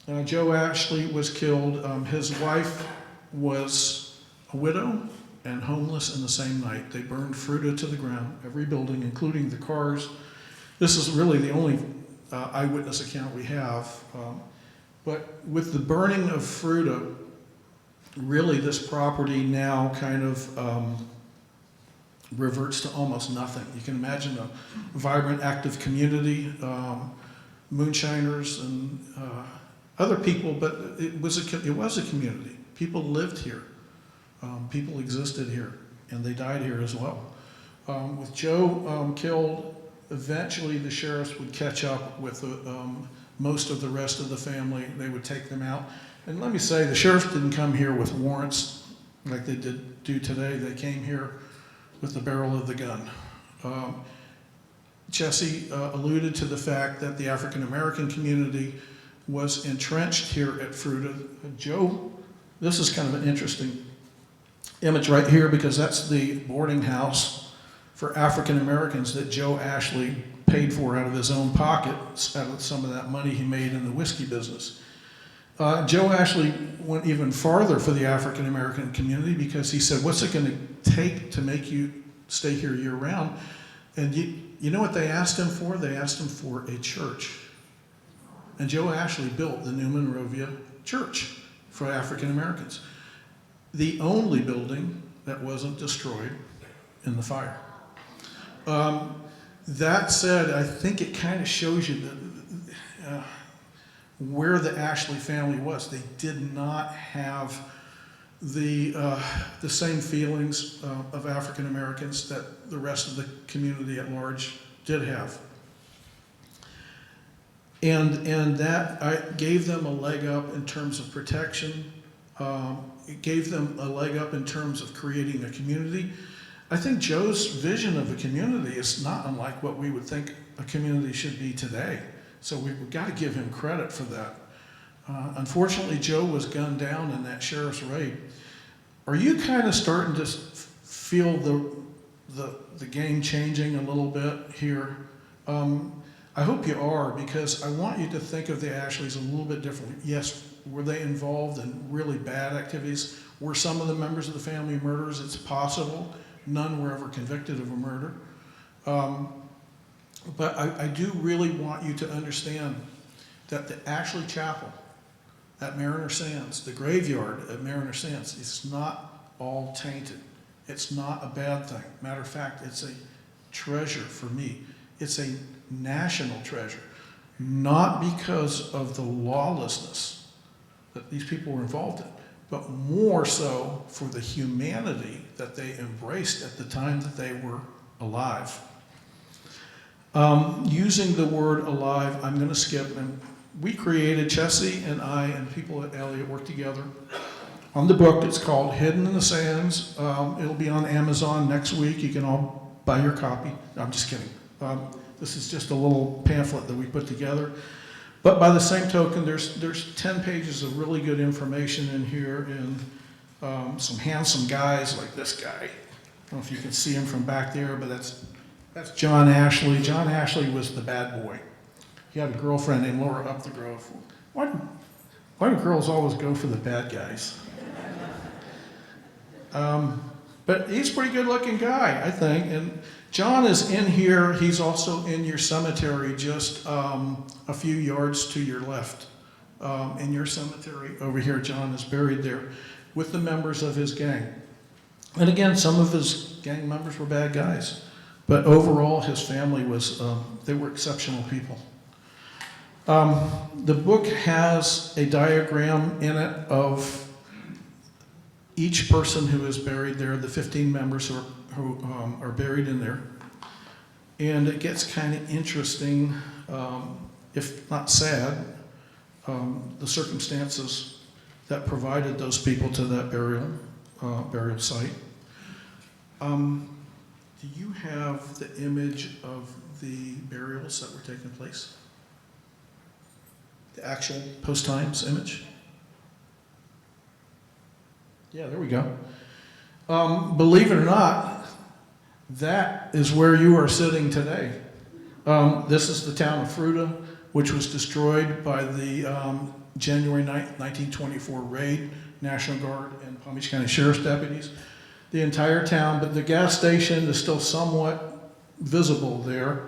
of. Joe Ashley was killed. His wife was a widow and homeless in the same night. They burned Fruita to the ground, every building, including the Carrs. This is really the only eyewitness account we have. But with the burning of Fruita, really this property now kind of reverts to almost nothing. You can imagine a vibrant, active community, moonshiners and other people, but it was a community. People lived here. People existed here, and they died here as well. With Joe killed, eventually the sheriffs would catch up with most of the rest of the family. They would take them out. And let me say, the sheriffs didn't come here with warrants like they do today. They came here with the barrel of the gun. Chessy alluded to the fact that the African American community was entrenched here at Fruita. Joe, this is kind of an interesting image right here, because that's the boarding house for African Americans that Joe Ashley paid for out of his own pocket, out of some of that money he made in the whiskey business. Joe Ashley went even farther for the African American community, because he said, what's it going to take to make you stay here year round? And you know what they asked him for? They asked him for a church. And Joe Ashley built the New Monrovia Church for African Americans. The only building that wasn't destroyed in the fire. That said, I think it kind of shows you where the Ashley family was. They did not have the same feelings of African Americans that the rest of the community at large did have. And that gave them a leg up in terms of protection. It gave them a leg up in terms of creating a community. I think Joe's vision of a community is not unlike what we would think a community should be today. So we've got to give him credit for that. Unfortunately, Joe was gunned down in that sheriff's raid. Are you kind of starting to feel the game changing a little bit here? I hope you are, because I want you to think of the Ashleys a little bit differently. Yes, were they involved in really bad activities? Were some of the members of the family murderers? It's possible. None were ever convicted of a murder. But I do really want you to understand that the Ashley Chapel at Mariner Sands, the graveyard at Mariner Sands, is not all tainted. It's not a bad thing. Matter of fact, it's a treasure for me. It's a national treasure, not because of the lawlessness that these people were involved in, but more so for the humanity that they embraced at the time that they were alive. Using the word alive, I'm going to skip, and we created, Chessy and I and people at Elliott worked together on the book. It's called Hidden in the Sands. It'll be on Amazon next week. You can all buy your copy. No, I'm just kidding. This is just a little pamphlet that we put together. But by the same token, there's 10 pages of really good information in here, and some handsome guys like this guy. I don't know if you can see him from back there, but that's John Ashley. John Ashley was the bad boy. He had a girlfriend named Laura up the Grove. Why do girls always go for the bad guys? But he's a pretty good-looking guy, I think. And John is in here. He's also in your cemetery just a few yards to your left. In your cemetery over here, John is buried there with the members of his gang. And again, some of his gang members were bad guys. But overall, his family was, they were exceptional people. The book has a diagram in it of each person who is buried there, the 15 members who are buried in there. And it gets kind of interesting, if not sad, the circumstances that provided those people to that burial site. Do you have the image of the burials that were taking place? The actual post-times image? Yeah, there we go. Believe it or not, that is where you are sitting today. This is the town of Fruita, which was destroyed by the January 9th, 1924 raid, National Guard and Palm Beach County Sheriff's deputies. The entire town, but the gas station is still somewhat visible there.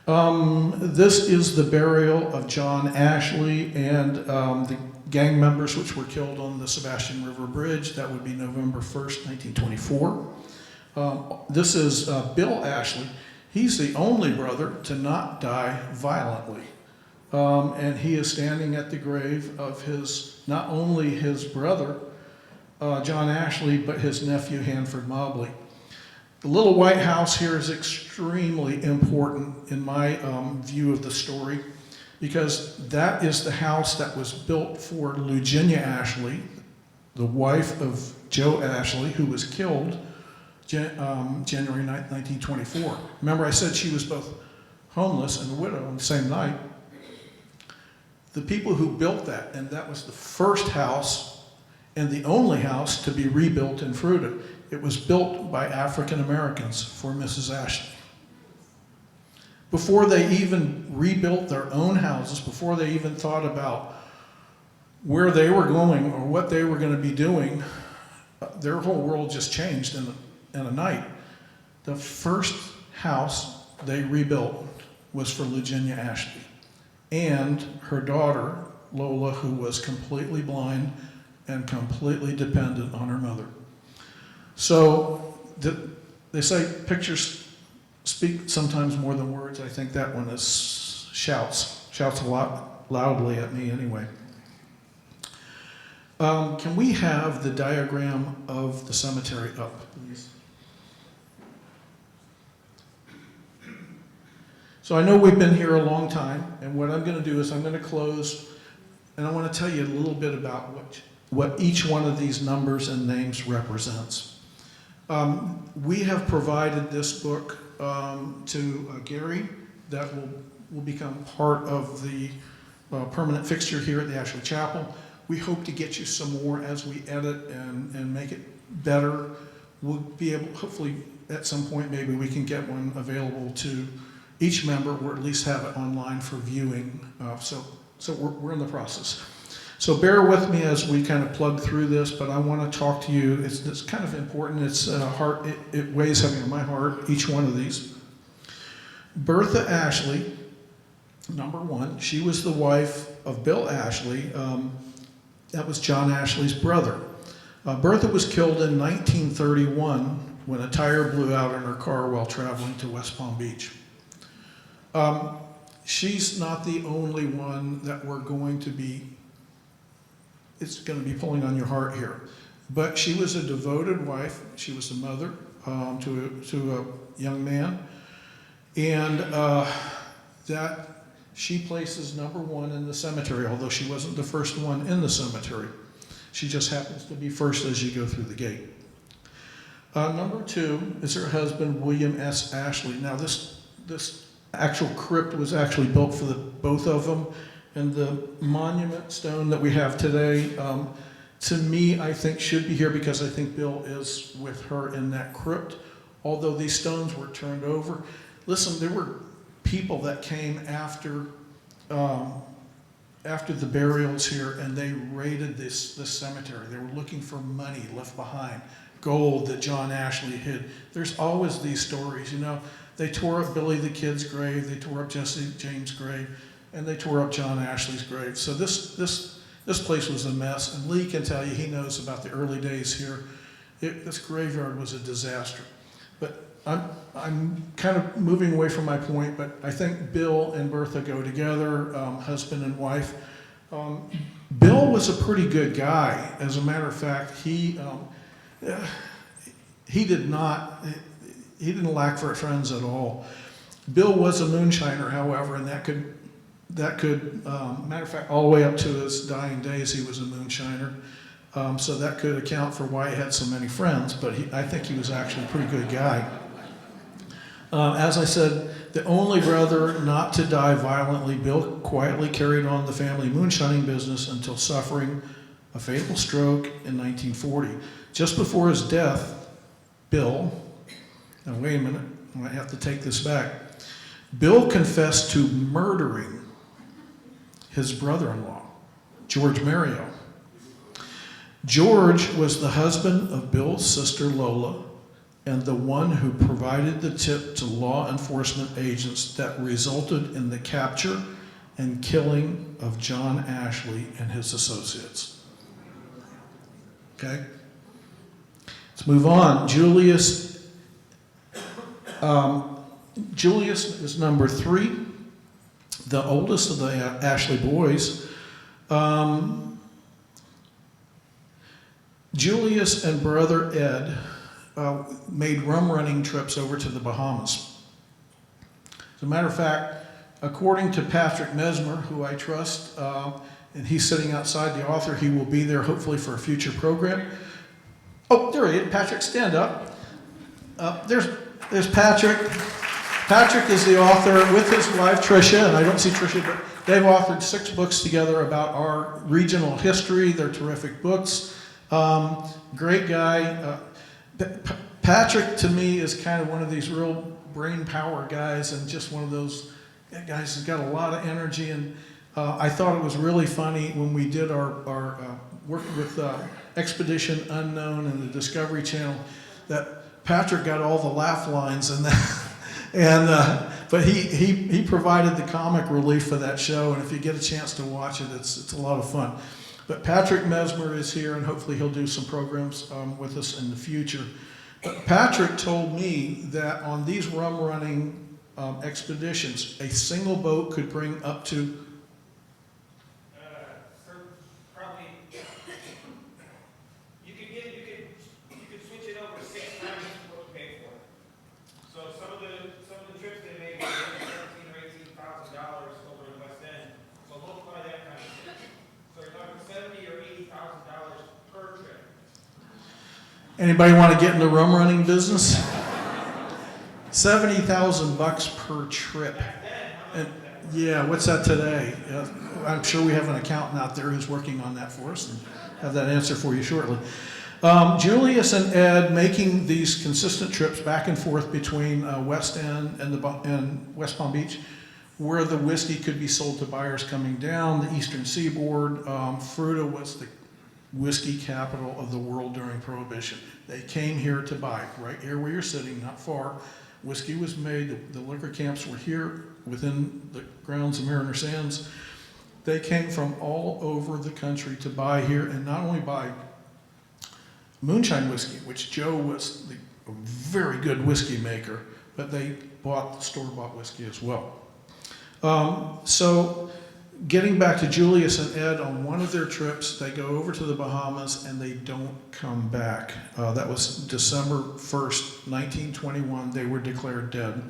This is the burial of John Ashley and the gang members which were killed on the Sebastian River Bridge. That would be November 1st, 1924. This is Bill Ashley. He's the only brother to not die violently. And he is standing at the grave of not only his brother, John Ashley, but his nephew, Hanford Mobley. The little white house here is extremely important in my view of the story, because that is the house that was built for Lugenia Ashley, the wife of Joe Ashley, who was killed January 9th, 1924. Remember, I said she was both homeless and a widow on the same night. The people who built that, and that was the first house and the only house to be rebuilt in Fruita. It was built by African Americans for Mrs. Ashley. Before they even rebuilt their own houses, before they even thought about where they were going or what they were going to be doing, their whole world just changed in a night. The first house they rebuilt was for Lugenia Ashley and her daughter, Lola, who was completely blind and completely dependent on her mother. So they say pictures speak sometimes more than words. I think that one shouts a lot loudly at me anyway. Can we have the diagram of the cemetery up, please? So I know we've been here a long time, and what I'm going to do is I'm going to close, and I want to tell you a little bit about what each one of these numbers and names represents. We have provided this book to Gary that will become part of the permanent fixture here at the Ashley Chapel. We hope to get you some more as we edit and make it better. We'll be able, hopefully at some point maybe we can get one available to each member, or at least have it online for viewing. So we're in the process. So bear with me as we kind of plug through this, but I want to talk to you. It's kind of important. It's it weighs heavy on my heart, each one of these. Bertha Ashley, number one, she was the wife of Bill Ashley. That was John Ashley's brother. Bertha was killed in 1931 when a tire blew out in her car while traveling to West Palm Beach. She's not the only one that we're going to be, it's going to be pulling on your heart here. But she was a devoted wife. She was a mother to a young man. And that she places #1 in the cemetery, although she wasn't the first one in the cemetery. She just happens to be first as you go through the gate. #2 is her husband, William S. Ashley. Now this actual crypt was actually built for both of them, and the monument stone that we have today, to me, I think should be here because I think Bill is with her in that crypt, although these stones were turned over. Listen, there were people that came after the burials here, and they raided this cemetery. They were looking for money left behind, gold that John Ashley hid. There's always these stories, you know. They tore up Billy the Kid's grave, they tore up Jesse James' grave, and they tore up John Ashley's grave. So this place was a mess, and Lee can tell you, he knows about the early days here. This graveyard was a disaster. But I'm kind of moving away from my point, but I think Bill and Bertha go together, husband and wife. Bill was a pretty good guy. As a matter of fact, he didn't lack for friends at all. Bill was a moonshiner, however, and that could matter of fact, all the way up to his dying days, he was a moonshiner. So that could account for why he had so many friends, but I think he was actually a pretty good guy. As I said, the only brother not to die violently, Bill quietly carried on the family moonshining business until suffering a fatal stroke in 1940. Just before his death, Bill, now wait a minute, I might have to take this back. Bill confessed to murdering his brother-in-law, George Mario. George was the husband of Bill's sister Lola and the one who provided the tip to law enforcement agents that resulted in the capture and killing of John Ashley and his associates. Okay? Let's move on. Julius is #3, the oldest of the Ashley boys. Julius and brother Ed made rum running trips over to the Bahamas. As a matter of fact, according to Patrick Mesmer, who I trust, and he's sitting outside, the author, he will be there hopefully for a future program. Oh, there he is. Patrick, stand up. There's Patrick. Patrick is the author with his wife, Tricia, and I don't see Tricia, but they've authored 6 books together about our regional history. They're terrific books. Great guy. Patrick, to me, is kind of one of these real brain power guys and just one of those guys who's got a lot of energy. And I thought it was really funny when we did our work with Expedition Unknown and the Discovery Channel that Patrick got all the laugh lines and that. But he provided the comic relief for that show, and if you get a chance to watch it, it's a lot of fun. But Patrick Mesmer is here, and hopefully he'll do some programs with us in the future. But Patrick told me that on these rum running expeditions, a single boat could bring up to probably you could switch it over 6 times what you pay for it. So some of the trips they made were $17,000 or $18,000 over in West End. So multiply that kind of thing. So you're talking $70,000 or $80,000 per trip. Anybody want to get in the rum running business? $70,000 per trip. And yeah, what's that today? I'm sure we have an accountant out there who's working on that for us and have that answer for you shortly. Julius and Ed making these consistent trips back and forth between West End and West Palm Beach, where the whiskey could be sold to buyers coming down the eastern seaboard. Fruita was the whiskey capital of the world during Prohibition. They came here to buy, right here where you're sitting, not far. Whiskey was made, the liquor camps were here within the grounds of Mariner Sands. They came from all over the country to buy here, and not only buy moonshine whiskey, which Joe was a very good whiskey maker, but they bought store-bought whiskey as well. So getting back to Julius and Ed, on one of their trips, they go over to the Bahamas and they don't come back. That was December 1st, 1921. They were declared dead.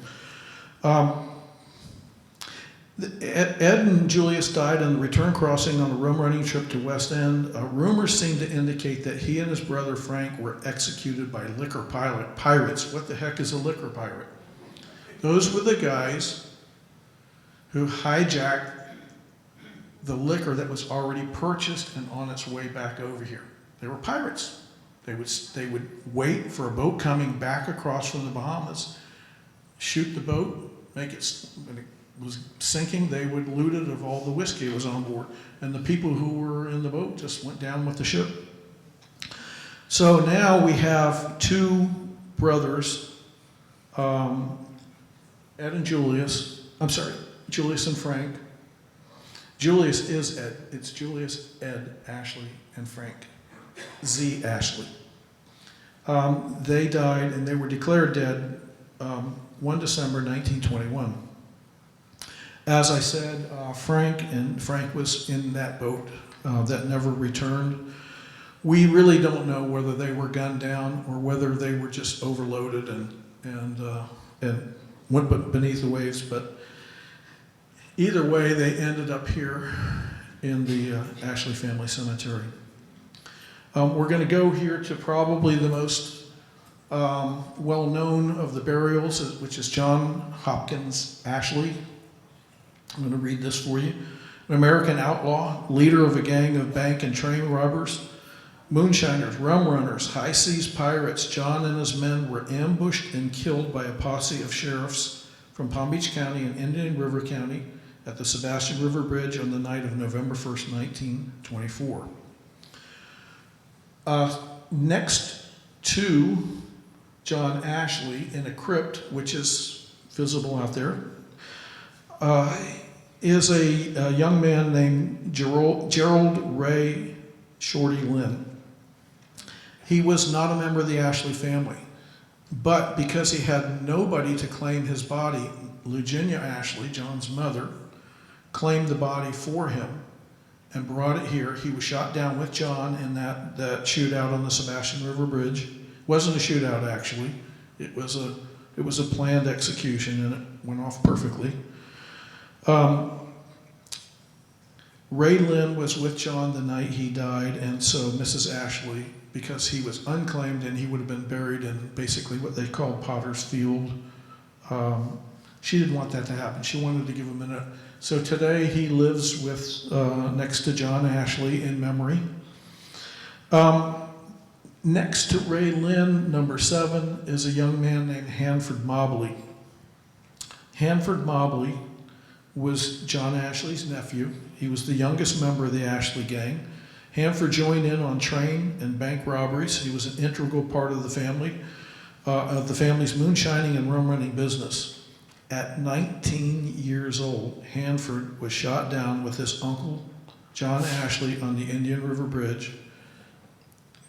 Ed and Julius died on the return crossing on a rum running trip to West End. Rumors seem to indicate that he and his brother Frank were executed by liquor pirates. What the heck is a liquor pirate? Those were the guys who hijacked the liquor that was already purchased and on its way back over here. They were pirates. They would wait for a boat coming back across from the Bahamas, shoot the boat, make it, when it was sinking, they would loot it of all the whiskey that was on board. And the people who were in the boat just went down with the ship. So now we have two brothers, Ed and Julius. I'm sorry, Julius and Frank. Julius is Ed. It's Julius, Ed, Ashley, and Frank Z. Ashley. They died and they were declared dead 1 December 1921. As I said, Frank was in that boat that never returned. We really don't know whether they were gunned down or whether they were just overloaded and went beneath the waves. But either way, they ended up here in the Ashley Family Cemetery. We're going to go here to probably the most well-known of the burials, which is John Hopkins Ashley. I'm going to read this for you. An American outlaw, leader of a gang of bank and train robbers, moonshiners, rum runners, high seas pirates. John and his men were ambushed and killed by a posse of sheriffs from Palm Beach County and Indian River County at the Sebastian River Bridge on the night of November 1st, 1924. Next to John Ashley in a crypt, which is visible out there, is a young man named Gerald Ray Shorty Lynn. He was not a member of the Ashley family, but because he had nobody to claim his body, Eugenia Ashley, John's mother, claimed the body for him and brought it here. He was shot down with John in that shootout on the Sebastian River Bridge. It wasn't a shootout, actually. It was a planned execution, and it went off perfectly. Ray Lynn was with John the night he died, and so Mrs. Ashley, because he was unclaimed and he would have been buried in basically what they called Potter's Field, she didn't want that to happen. She wanted to give him a... So today he lives with next to John Ashley in memory. Next to Ray Lynn, number 7, is a young man named Hanford Mobley. Hanford Mobley was John Ashley's nephew. He was the youngest member of the Ashley gang. Hanford joined in on train and bank robberies. He was an integral part of the family's moonshining and rum running business. At 19 years old, Hanford was shot down with his uncle, John Ashley, on the Indian River Bridge,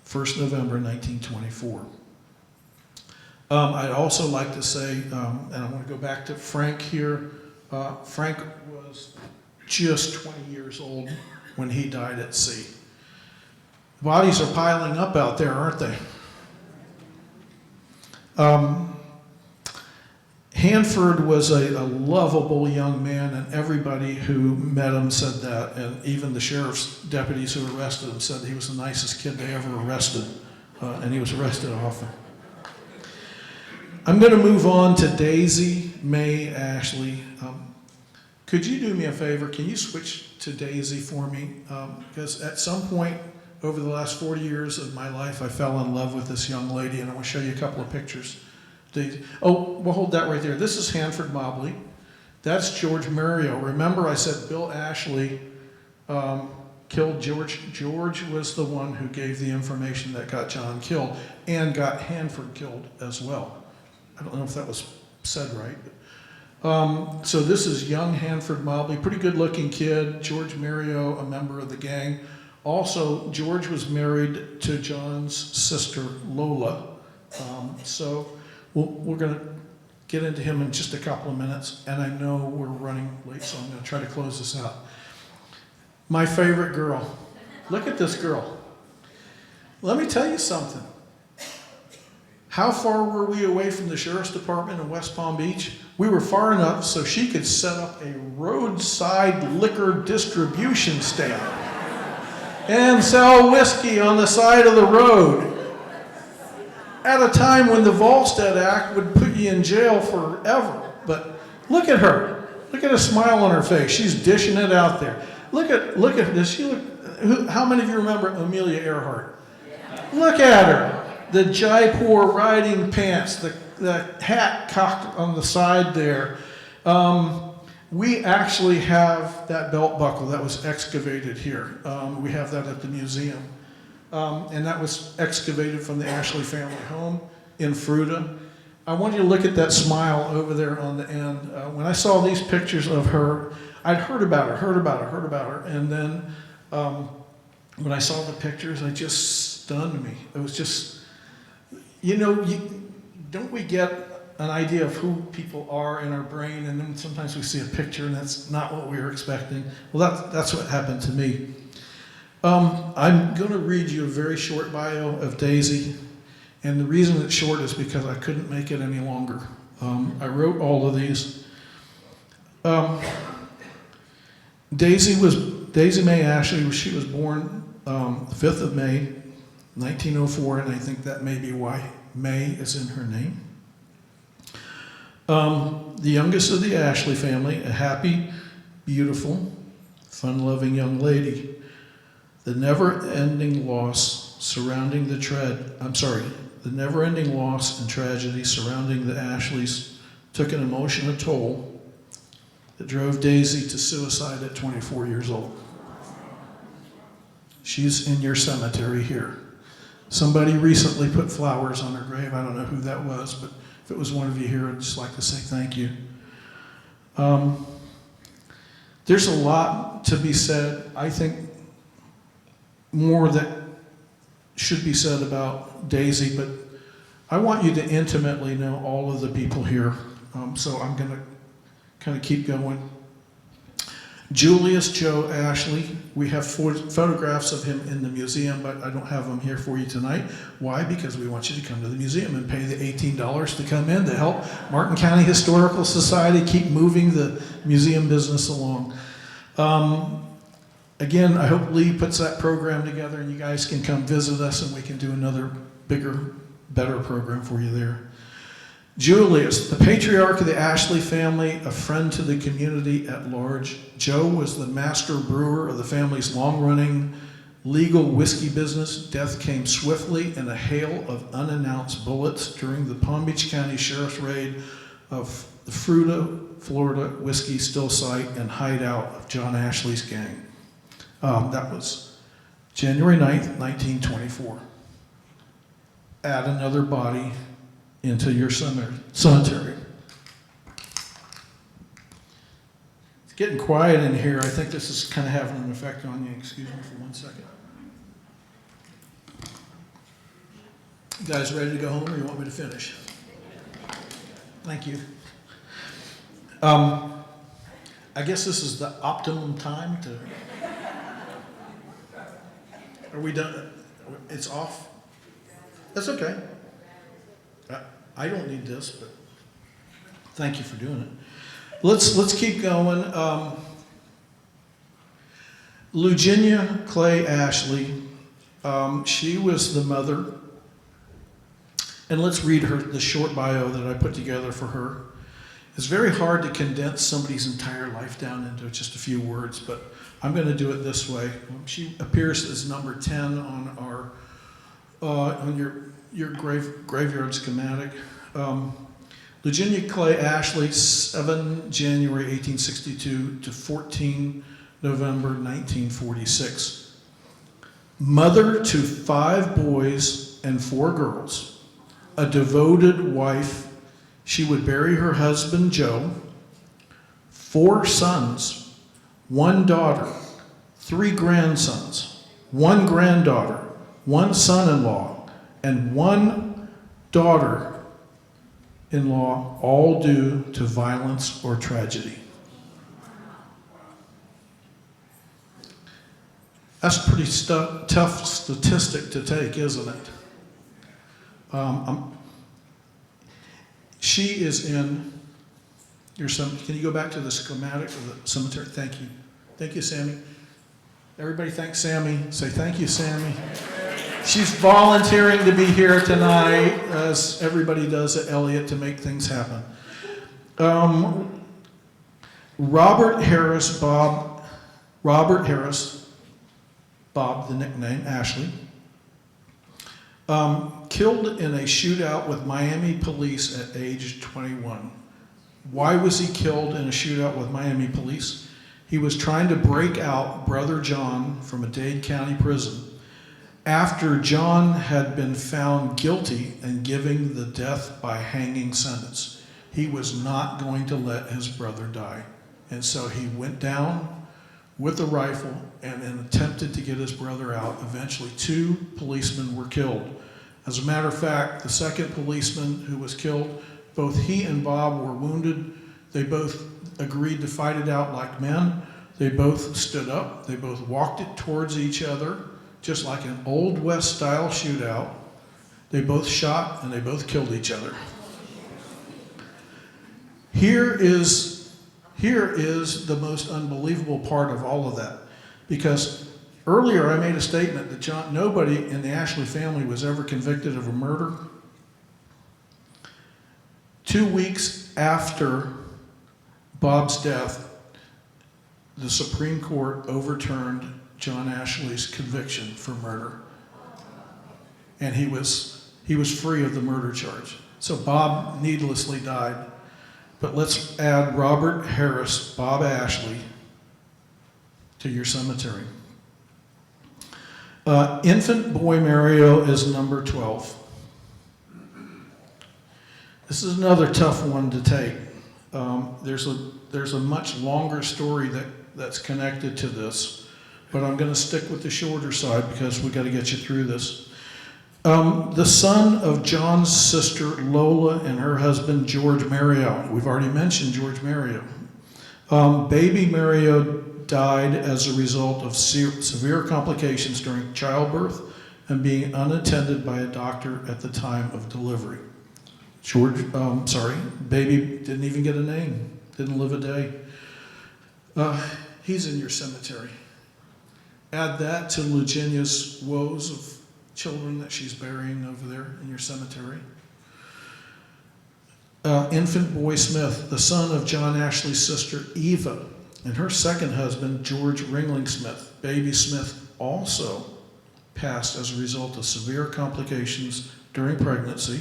1st November 1924. I'd also like to say, and I want to go back to Frank here. Frank was just 20 years old when he died at sea. Bodies are piling up out there, aren't they? Hanford was a lovable young man, and everybody who met him said that, and even the sheriff's deputies who arrested him said he was the nicest kid they ever arrested, and he was arrested often. I'm going to move on to Daisy Mae Ashley. Could you do me a favor? Can you switch to Daisy for me? Because at some point over the last 40 years of my life, I fell in love with this young lady, and I want to show you a couple of pictures. Oh, we'll hold that right there. This is Hanford Mobley. That's George Mario. Remember I said Bill Ashley killed George. George was the one who gave the information that got John killed and got Hanford killed as well. I don't know if that was said right. So this is young Hanford Mobley, pretty good looking kid. George Mario, a member of the gang. Also, George was married to John's sister, Lola. So we're going to get into him in just a couple of minutes, and I know we're running late, so I'm going to try to close this out. My favorite girl. Look at this girl. Let me tell you something. How far were we away from the Sheriff's Department in West Palm Beach? We were far enough so she could set up a roadside liquor distribution stand and sell whiskey on the side of the road at a time when the Volstead Act would put you in jail forever. But look at her. Look at a smile on her face. She's dishing it out there. Look at this. How many of you remember Amelia Earhart? Look at her. The Jaipur riding pants, the hat cocked on the side there. We actually have that belt buckle that was excavated here. We have that at the museum. And that was excavated from the Ashley family home in Fruita. I want you to look at that smile over there on the end. When I saw these pictures of her, I'd heard about her. And then when I saw the pictures, it just stunned me. It was just, don't we get an idea of who people are in our brain, and then sometimes we see a picture and that's not what we were expecting? Well, that's what happened to me. I'm going to read you a very short bio of Daisy, and the reason it's short is because I couldn't make it any longer. I wrote all of these. Daisy Mae Ashley, she was born the 5th of May, 1904, and I think that may be why May is in her name. The youngest of the Ashley family, a happy, beautiful, fun-loving young lady. The never-ending loss surrounding the never-ending loss and tragedy surrounding the Ashleys took an emotional toll that drove Daisy to suicide at 24 years old. She's in your cemetery here. Somebody recently put flowers on her grave. I don't know who that was, but if it was one of you here, I'd just like to say thank you. There's a lot to be said. I think more that should be said about Daisy, but I want you to intimately know all of the people here. So I'm going to kind of keep going. Julius Joe Ashley, we have photographs of him in the museum, but I don't have them here for you tonight. Why? Because we want you to come to the museum and pay the $18 to come in to help Martin County Historical Society keep moving the museum business along. Again, I hope Lee puts that program together and you guys can come visit us and we can do another bigger, better program for you there. Julius, the patriarch of the Ashley family, a friend to the community at large. Joe was the master brewer of the family's long-running legal whiskey business. Death came swiftly in a hail of unannounced bullets during the Palm Beach County Sheriff's raid of the Fruita, Florida whiskey still site and hideout of John Ashley's gang. That was January 9th, 1924. Add another body into your cemetery. It's getting quiet in here. I think this is kind of having an effect on you. Excuse me for 1 second. You guys ready to go home, or you want me to finish? Thank you. I guess this is the optimum time to... Are we done? It's off? That's okay. I don't need this, but thank you for doing it. Let's keep going. Eugenia Clay Ashley, she was the mother, and let's read the short bio that I put together for her. It's very hard to condense somebody's entire life down into just a few words, but I'm going to do it this way. She appears as number 10 on our your graveyard schematic. Eugenia Clay Ashley, 7 January 1862 to 14 November 1946. Mother to 5 boys and 4 girls. A devoted wife. She would bury her husband Joe. 4 sons, 1 daughter, 3 grandsons, 1 granddaughter, 1 son-in-law, and 1 daughter in law, all due to violence or tragedy. That's a pretty tough statistic to take, isn't it? She is in your cemetery. Can you go back to the schematic of the cemetery? Thank you. Thank you, Sammy. Everybody thank Sammy. Say thank you, Sammy. She's volunteering to be here tonight, as everybody does at Elliott, to make things happen. Robert Harris, Bob, the nickname, Ashley, killed in a shootout with Miami police at age 21. Why was he killed in a shootout with Miami police? He was trying to break out Brother John from a Dade County prison after John had been found guilty and giving the death by hanging sentence. He was not going to let his brother die. And so he went down with a rifle and attempted to get his brother out. Eventually, 2 policemen were killed. As a matter of fact, the second policeman who was killed, both he and Bob were wounded. They both agreed to fight it out like men. They both stood up. They both walked it towards each other, just like an Old West style shootout. They both shot and they both killed each other. Here is the most unbelievable part of all of that, because earlier I made a statement that nobody in the Ashley family was ever convicted of a murder. 2 weeks after Bob's death, the Supreme Court overturned John Ashley's conviction for murder, and he was free of the murder charge. So Bob needlessly died. But let's add Robert Harris, Bob Ashley, to your cemetery. Infant boy Mario is number 12. This is another tough one to take. There's a much longer story that's connected to this, but I'm going to stick with the shorter side because we got to get you through this. The son of John's sister Lola and her husband George Mario. We've already mentioned George Mario. Baby Mario died as a result of severe complications during childbirth and being unattended by a doctor at the time of delivery. Baby didn't even get a name, didn't live a day. He's in your cemetery. Add that to Lugenia's woes of children that she's burying over there in your cemetery. Infant boy Smith, the son of John Ashley's sister Eva, and her second husband, George Ringling Smith. Baby Smith also passed as a result of severe complications during pregnancy,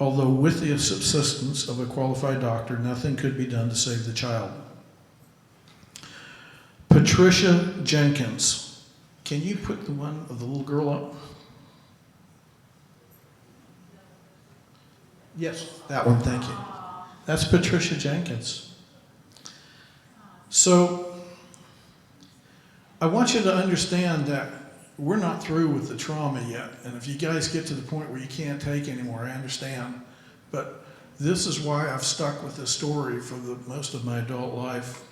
although with the assistance of a qualified doctor, nothing could be done to save the child. Patricia Jenkins. Can you put the one of the little girl up? Yes, that one, thank you. That's Patricia Jenkins. So, I want you to understand that we're not through with the trauma yet. And if you guys get to the point where you can't take anymore, I understand. But this is why I've stuck with this story for the most of my adult life.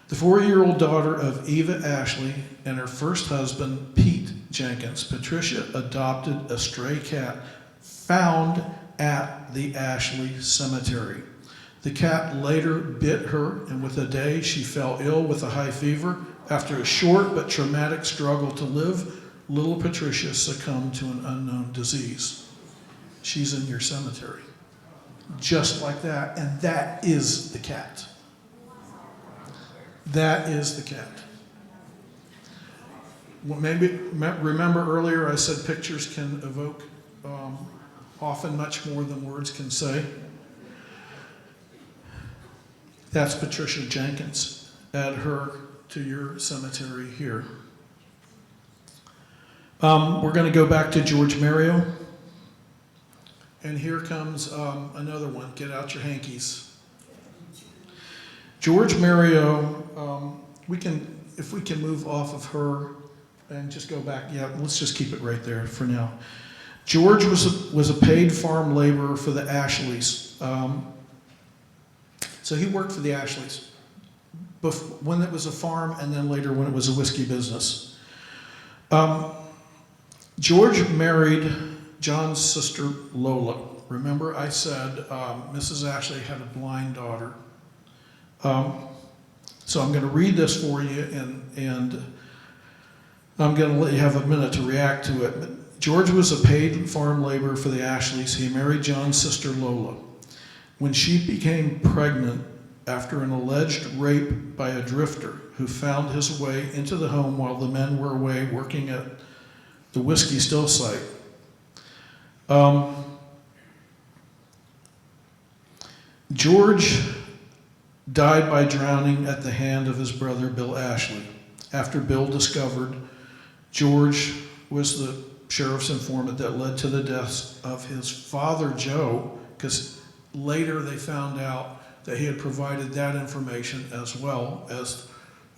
The 4-year-old daughter of Eva Ashley and her first husband, Pete Jenkins, Patricia adopted a stray cat found at the Ashley Cemetery. The cat later bit her, and within a day she fell ill with a high fever. After a short but traumatic struggle to live, little Patricia succumbed to an unknown disease. She's in your cemetery. Just like that, and that is the cat. That is the cat. Well, maybe remember earlier I said pictures can evoke often much more than words can say. That's Patricia Jenkins. Add her to your cemetery here. We're going to go back to George Mario. And here comes another one. Get out your hankies. George Mario, if we can move off of her and just go back. Yeah, let's just keep it right there for now. George was a paid farm laborer for the Ashleys. So he worked for the Ashleys when it was a farm, and then later when it was a whiskey business. George married John's sister Lola. Remember I said Mrs. Ashley had a blind daughter. So I'm going to read this for you, and I'm going to let you have a minute to react to it. But George was a paid farm laborer for the Ashleys. He married John's sister Lola. When she became pregnant after an alleged rape by a drifter who found his way into the home while the men were away working at the whiskey still site. George died by drowning at the hand of his brother Bill Ashley. After Bill discovered George was the sheriff's informant that led to the deaths of his father Joe, because later they found out that he had provided that information as well as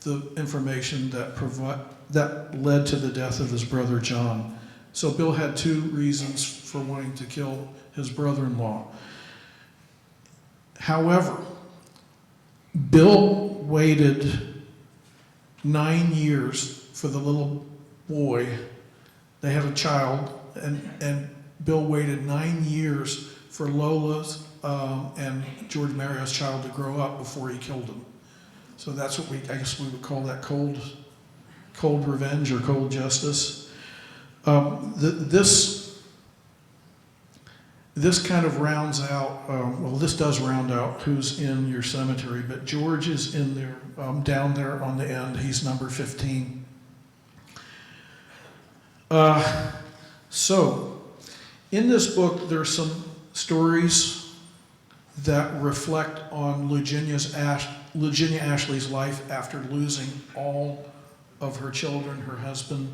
the information that led to the death of his brother John. So Bill had two reasons for wanting to kill his brother-in-law. However, Bill waited 9 years for the little boy. They had a child, and Bill waited 9 years for Lola's and George Mario's child to grow up before he killed him. So that's what I guess we would call that cold revenge or cold justice. This kind of rounds out, this does round out who's in your cemetery, but George is in there, down there on the end. He's number 15. So, in this book, there's some stories that reflect on Virginia Ashley's life after losing all of her children, her husband.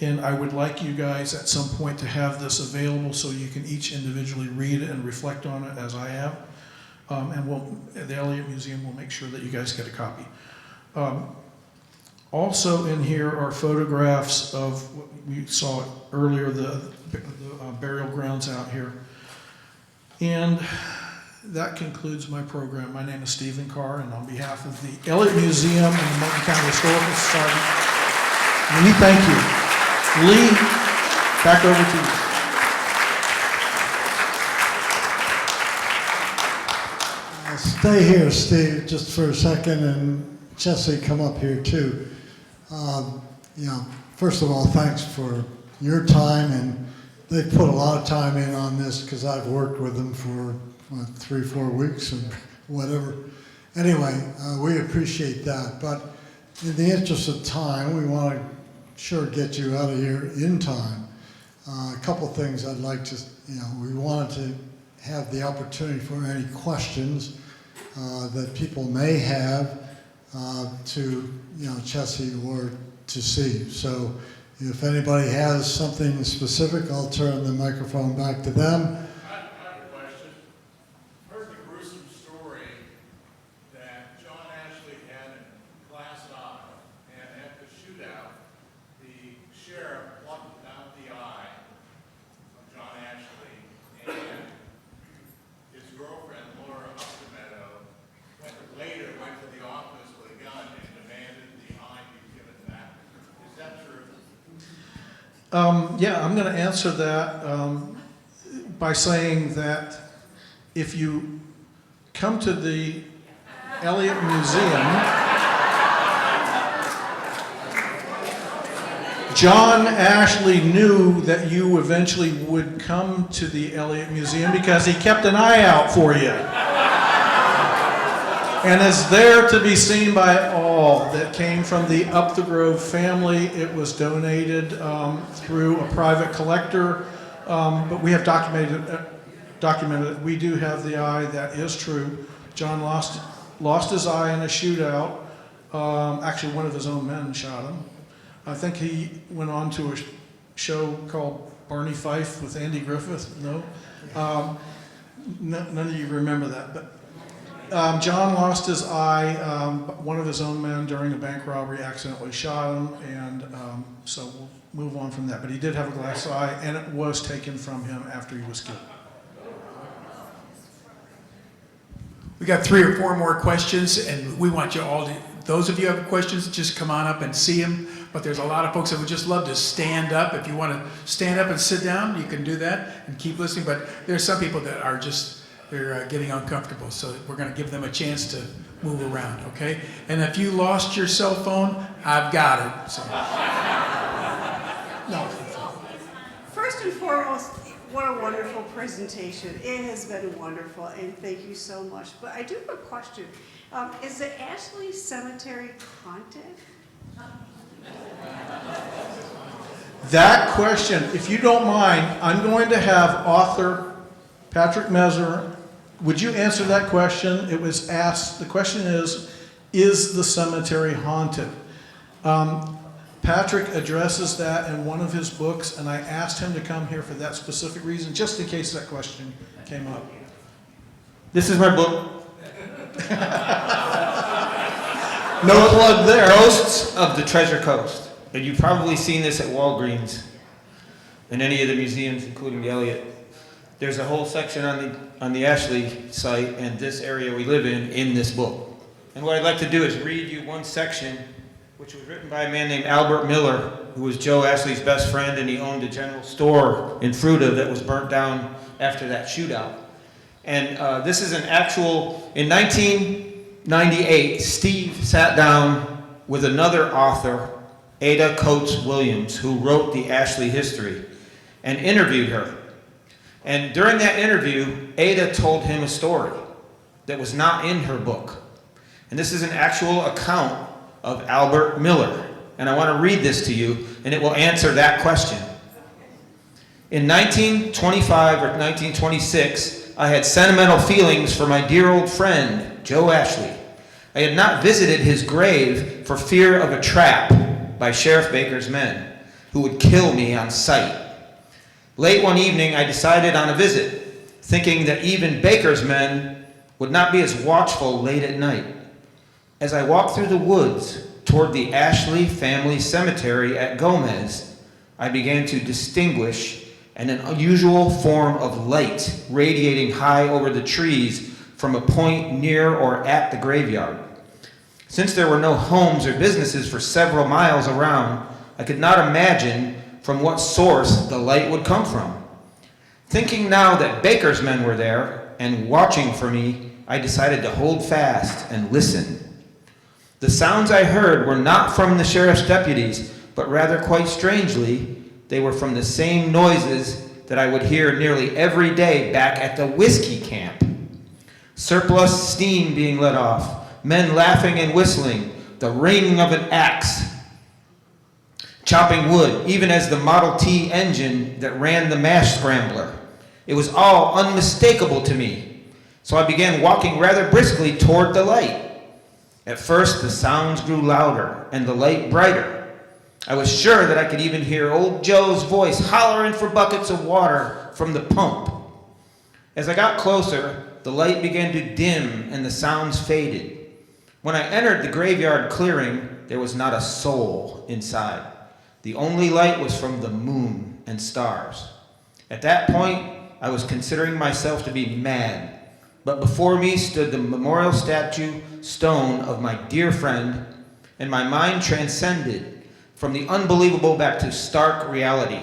And I would like you guys at some point to have this available so you can each individually read it and reflect on it as I have. And the Elliott Museum will make sure that you guys get a copy. Also in here are photographs of what we saw earlier, the burial grounds out here. And that concludes my program. My name is Stephen Carr, and on behalf of the Elliott Museum and the Martin County Historical Society, we thank you. Lee, back over to you. Stay here, Steve, just for a second, and Chessy, come up here too. First of all, thanks for your time, and they've put a lot of time in on this because I've worked with them for 3-4 weeks or whatever. Anyway, we appreciate that, but in the interest of time, we want to sure get you out of here in time. A couple things I'd like to, we wanted to have the opportunity for any questions that people may have to, Chessy or to Steve. So if anybody has something specific, I'll turn the microphone back to them. I have a question. I heard the gruesome story that John Ashley had a glass eye, and at the shootout, the sheriff plucked out the eye of John Ashley, and his girlfriend, Laura Uptermeadow, later went to the office with a gun and demanded the eye be given back. Is that true? Yeah, I'm going to answer that by saying that if you come to the Elliott Museum, John Ashley knew that you eventually would come to the Elliott Museum because he kept an eye out for you. And is there to be seen by all. That came from the Up the Grove family. It was donated through a private collector, but we have documented it. We do have the eye. That is true. John lost his eye in a shootout. Actually, one of his own men shot him. I think he went on to a show called Barney Fife with Andy Griffith. No? None of you remember that. But John lost his eye. One of his own men during a bank robbery accidentally shot him, and so we'll move on from that. But he did have a glass eye, and it was taken from him after he was killed. We got 3 or 4 more questions, and we want you all to, those of you who have questions, just come on up and see them. But there's a lot of folks that would just love to stand up. If you want to stand up and sit down, you can do that and keep listening. But there's some people that are just, they're getting uncomfortable. So we're going to give them a chance to move around, okay? And if you lost your cell phone, I've got it. So. No. First and foremost, what a wonderful presentation. It has been wonderful, and thank you so much. But I do have a question. Is the Ashley Cemetery haunted? That question, if you don't mind, I'm going to have author Patrick Messer. Would you answer that question? It was asked, the question is the cemetery haunted? Patrick addresses that in one of his books, and I asked him to come here for that specific reason, just in case that question came up. This is my book. No plug there. Ghosts of the Treasure Coast. And you've probably seen this at Walgreens and any of the museums, including the Elliott. There's a whole section on the Ashley site and this area we live in this book. And what I'd like to do is read you one section which was written by a man named Albert Miller, who was Joe Ashley's best friend, and he owned a general store in Fruita that was burnt down after that shootout. And this is an actual, in 1998, Steve sat down with another author, Ada Coates Williams, who wrote the Ashley history, and interviewed her. And during that interview, Ada told him a story that was not in her book. And this is an actual account of Albert Miller. And I want to read this to you, and it will answer that question. In 1925 or 1926, I had sentimental feelings for my dear old friend, Joe Ashley. I had not visited his grave for fear of a trap by Sheriff Baker's men, who would kill me on sight. Late one evening, I decided on a visit, thinking that even Baker's men would not be as watchful late at night. As I walked through the woods toward the Ashley family cemetery at Gomez, I began to distinguish an unusual form of light radiating high over the trees from a point near or at the graveyard. Since there were no homes or businesses for several miles around, I could not imagine from what source the light would come from. Thinking now that Baker's men were there and watching for me, I decided to hold fast and listen. The sounds I heard were not from the sheriff's deputies, but rather quite strangely, they were from the same noises that I would hear nearly every day back at the whiskey camp. Surplus steam being let off, men laughing and whistling, the ring of an axe, chopping wood, even as the Model T engine that ran the mash scrambler. It was all unmistakable to me, so I began walking rather briskly toward the light. At first, the sounds grew louder and the light brighter. I was sure that I could even hear old Joe's voice hollering for buckets of water from the pump. As I got closer, the light began to dim and the sounds faded. When I entered the graveyard clearing, there was not a soul inside. The only light was from the moon and stars. At that point, I was considering myself to be mad. But before me stood the memorial statue stone of my dear friend, and my mind transcended from the unbelievable back to stark reality.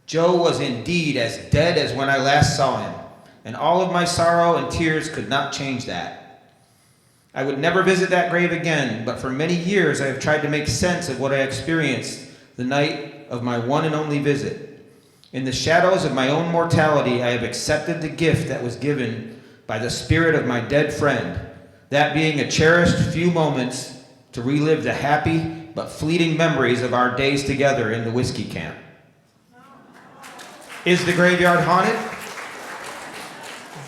Joe was indeed as dead as when I last saw him, and all of my sorrow and tears could not change that. I would never visit that grave again, but for many years I have tried to make sense of what I experienced the night of my one and only visit. In the shadows of my own mortality, I have accepted the gift that was given by the spirit of my dead friend, that being a cherished few moments to relive the happy but fleeting memories of our days together in the whiskey camp. Is the graveyard haunted?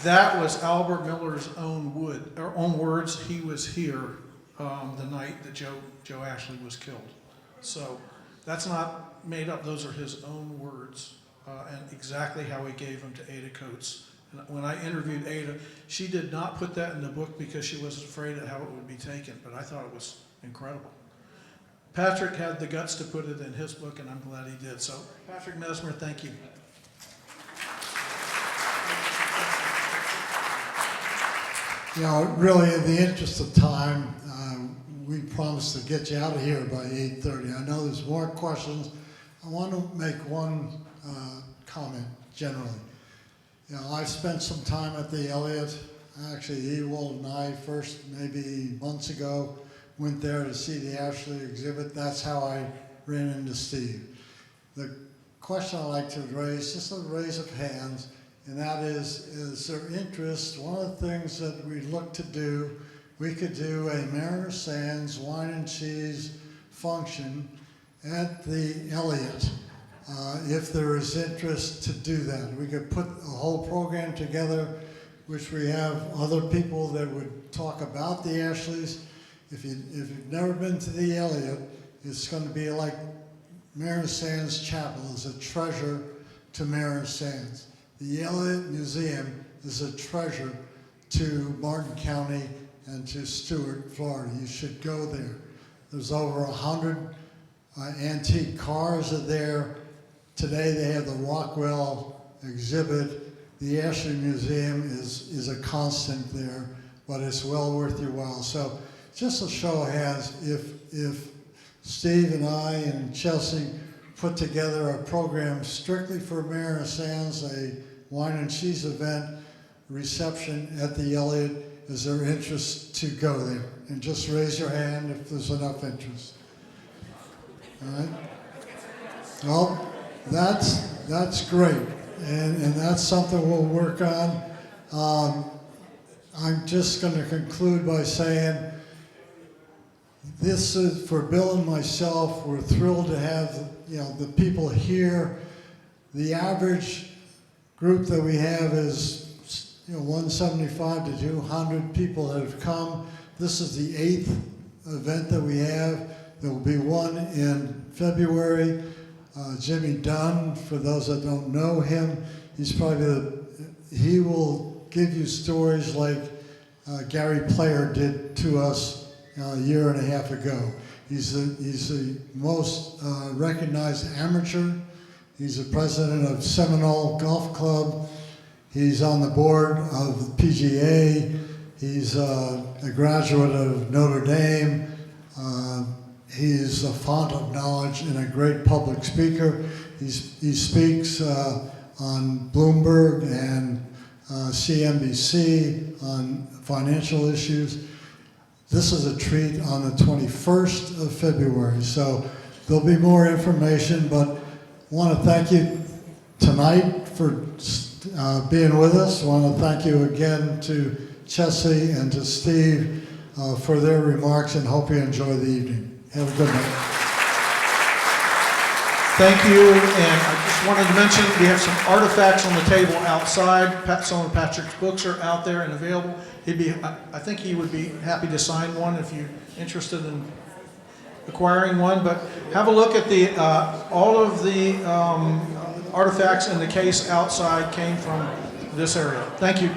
That was Albert Miller's own words. He was here the night that Joe Ashley was killed. So that's not made up. Those are his own words, and exactly how he gave them to Ada Coates And when I interviewed Ada, she did not put that in the book because she was afraid of how it would be taken, but I thought it was incredible. Patrick had the guts to put it in his book, and I'm glad he did. So, Patrick Mesmer, thank you. You know, really, in the interest of time, we promised to get you out of here by 8:30. I know there's more questions. I want to make one comment generally. You know, I spent some time at the Elliott. Actually, Ewald and I first, maybe months ago, went there to see the Ashley exhibit. That's how I ran into Steve. The question I'd like to raise, just a raise of hands, and that is there interest? One of the things that we look to do, we could do a Mariner Sands wine and cheese function at the Elliott. If there is interest to do that, we could put a whole program together, which we have other people that would talk about the Ashleys. If you've never been to the Elliott, it's going to be like Mariner Sands Chapel is a treasure to Mariner Sands. The Elliott Museum is a treasure to Martin County and to Stuart, Florida. You should go there. There's over 100 antique cars are there. Today they have the Rockwell exhibit. The Ashley Museum is a constant there, but it's well worth your while. So just a show of hands, if Steve and I and Chelsea put together a program strictly for Mariner Sands, a wine and cheese event, reception at the Elliott, is there interest to go there? And just raise your hand if there's enough interest. All right? Well, that's great, and that's something we'll work on. I'm just going to conclude by saying this is for Bill and myself. We're thrilled to have the people here. The average group that we have is 175 to 200 people that have come. This is the 8th event that we have. There will be one in February. Jimmy Dunn, for those that don't know him, he will give you stories like Gary Player did to us a year and a half ago. He's the most recognized amateur. He's the president of Seminole Golf Club. He's on the board of the PGA. He's a graduate of Notre Dame. He's a font of knowledge and a great public speaker. He speaks on Bloomberg and CNBC on financial issues. This is a treat on the 21st of February. So there'll be more information, but I want to thank you tonight for being with us. I want to thank you again to Chessy and to Steve for their remarks, and hope you enjoy the evening. Have a good night. Thank you, and I just wanted to mention we have some artifacts on the table outside. Some of Patrick's books are out there and available. I think he would be happy to sign one if you're interested in acquiring one. But have a look at all of the artifacts in the case outside came from this area. Thank you.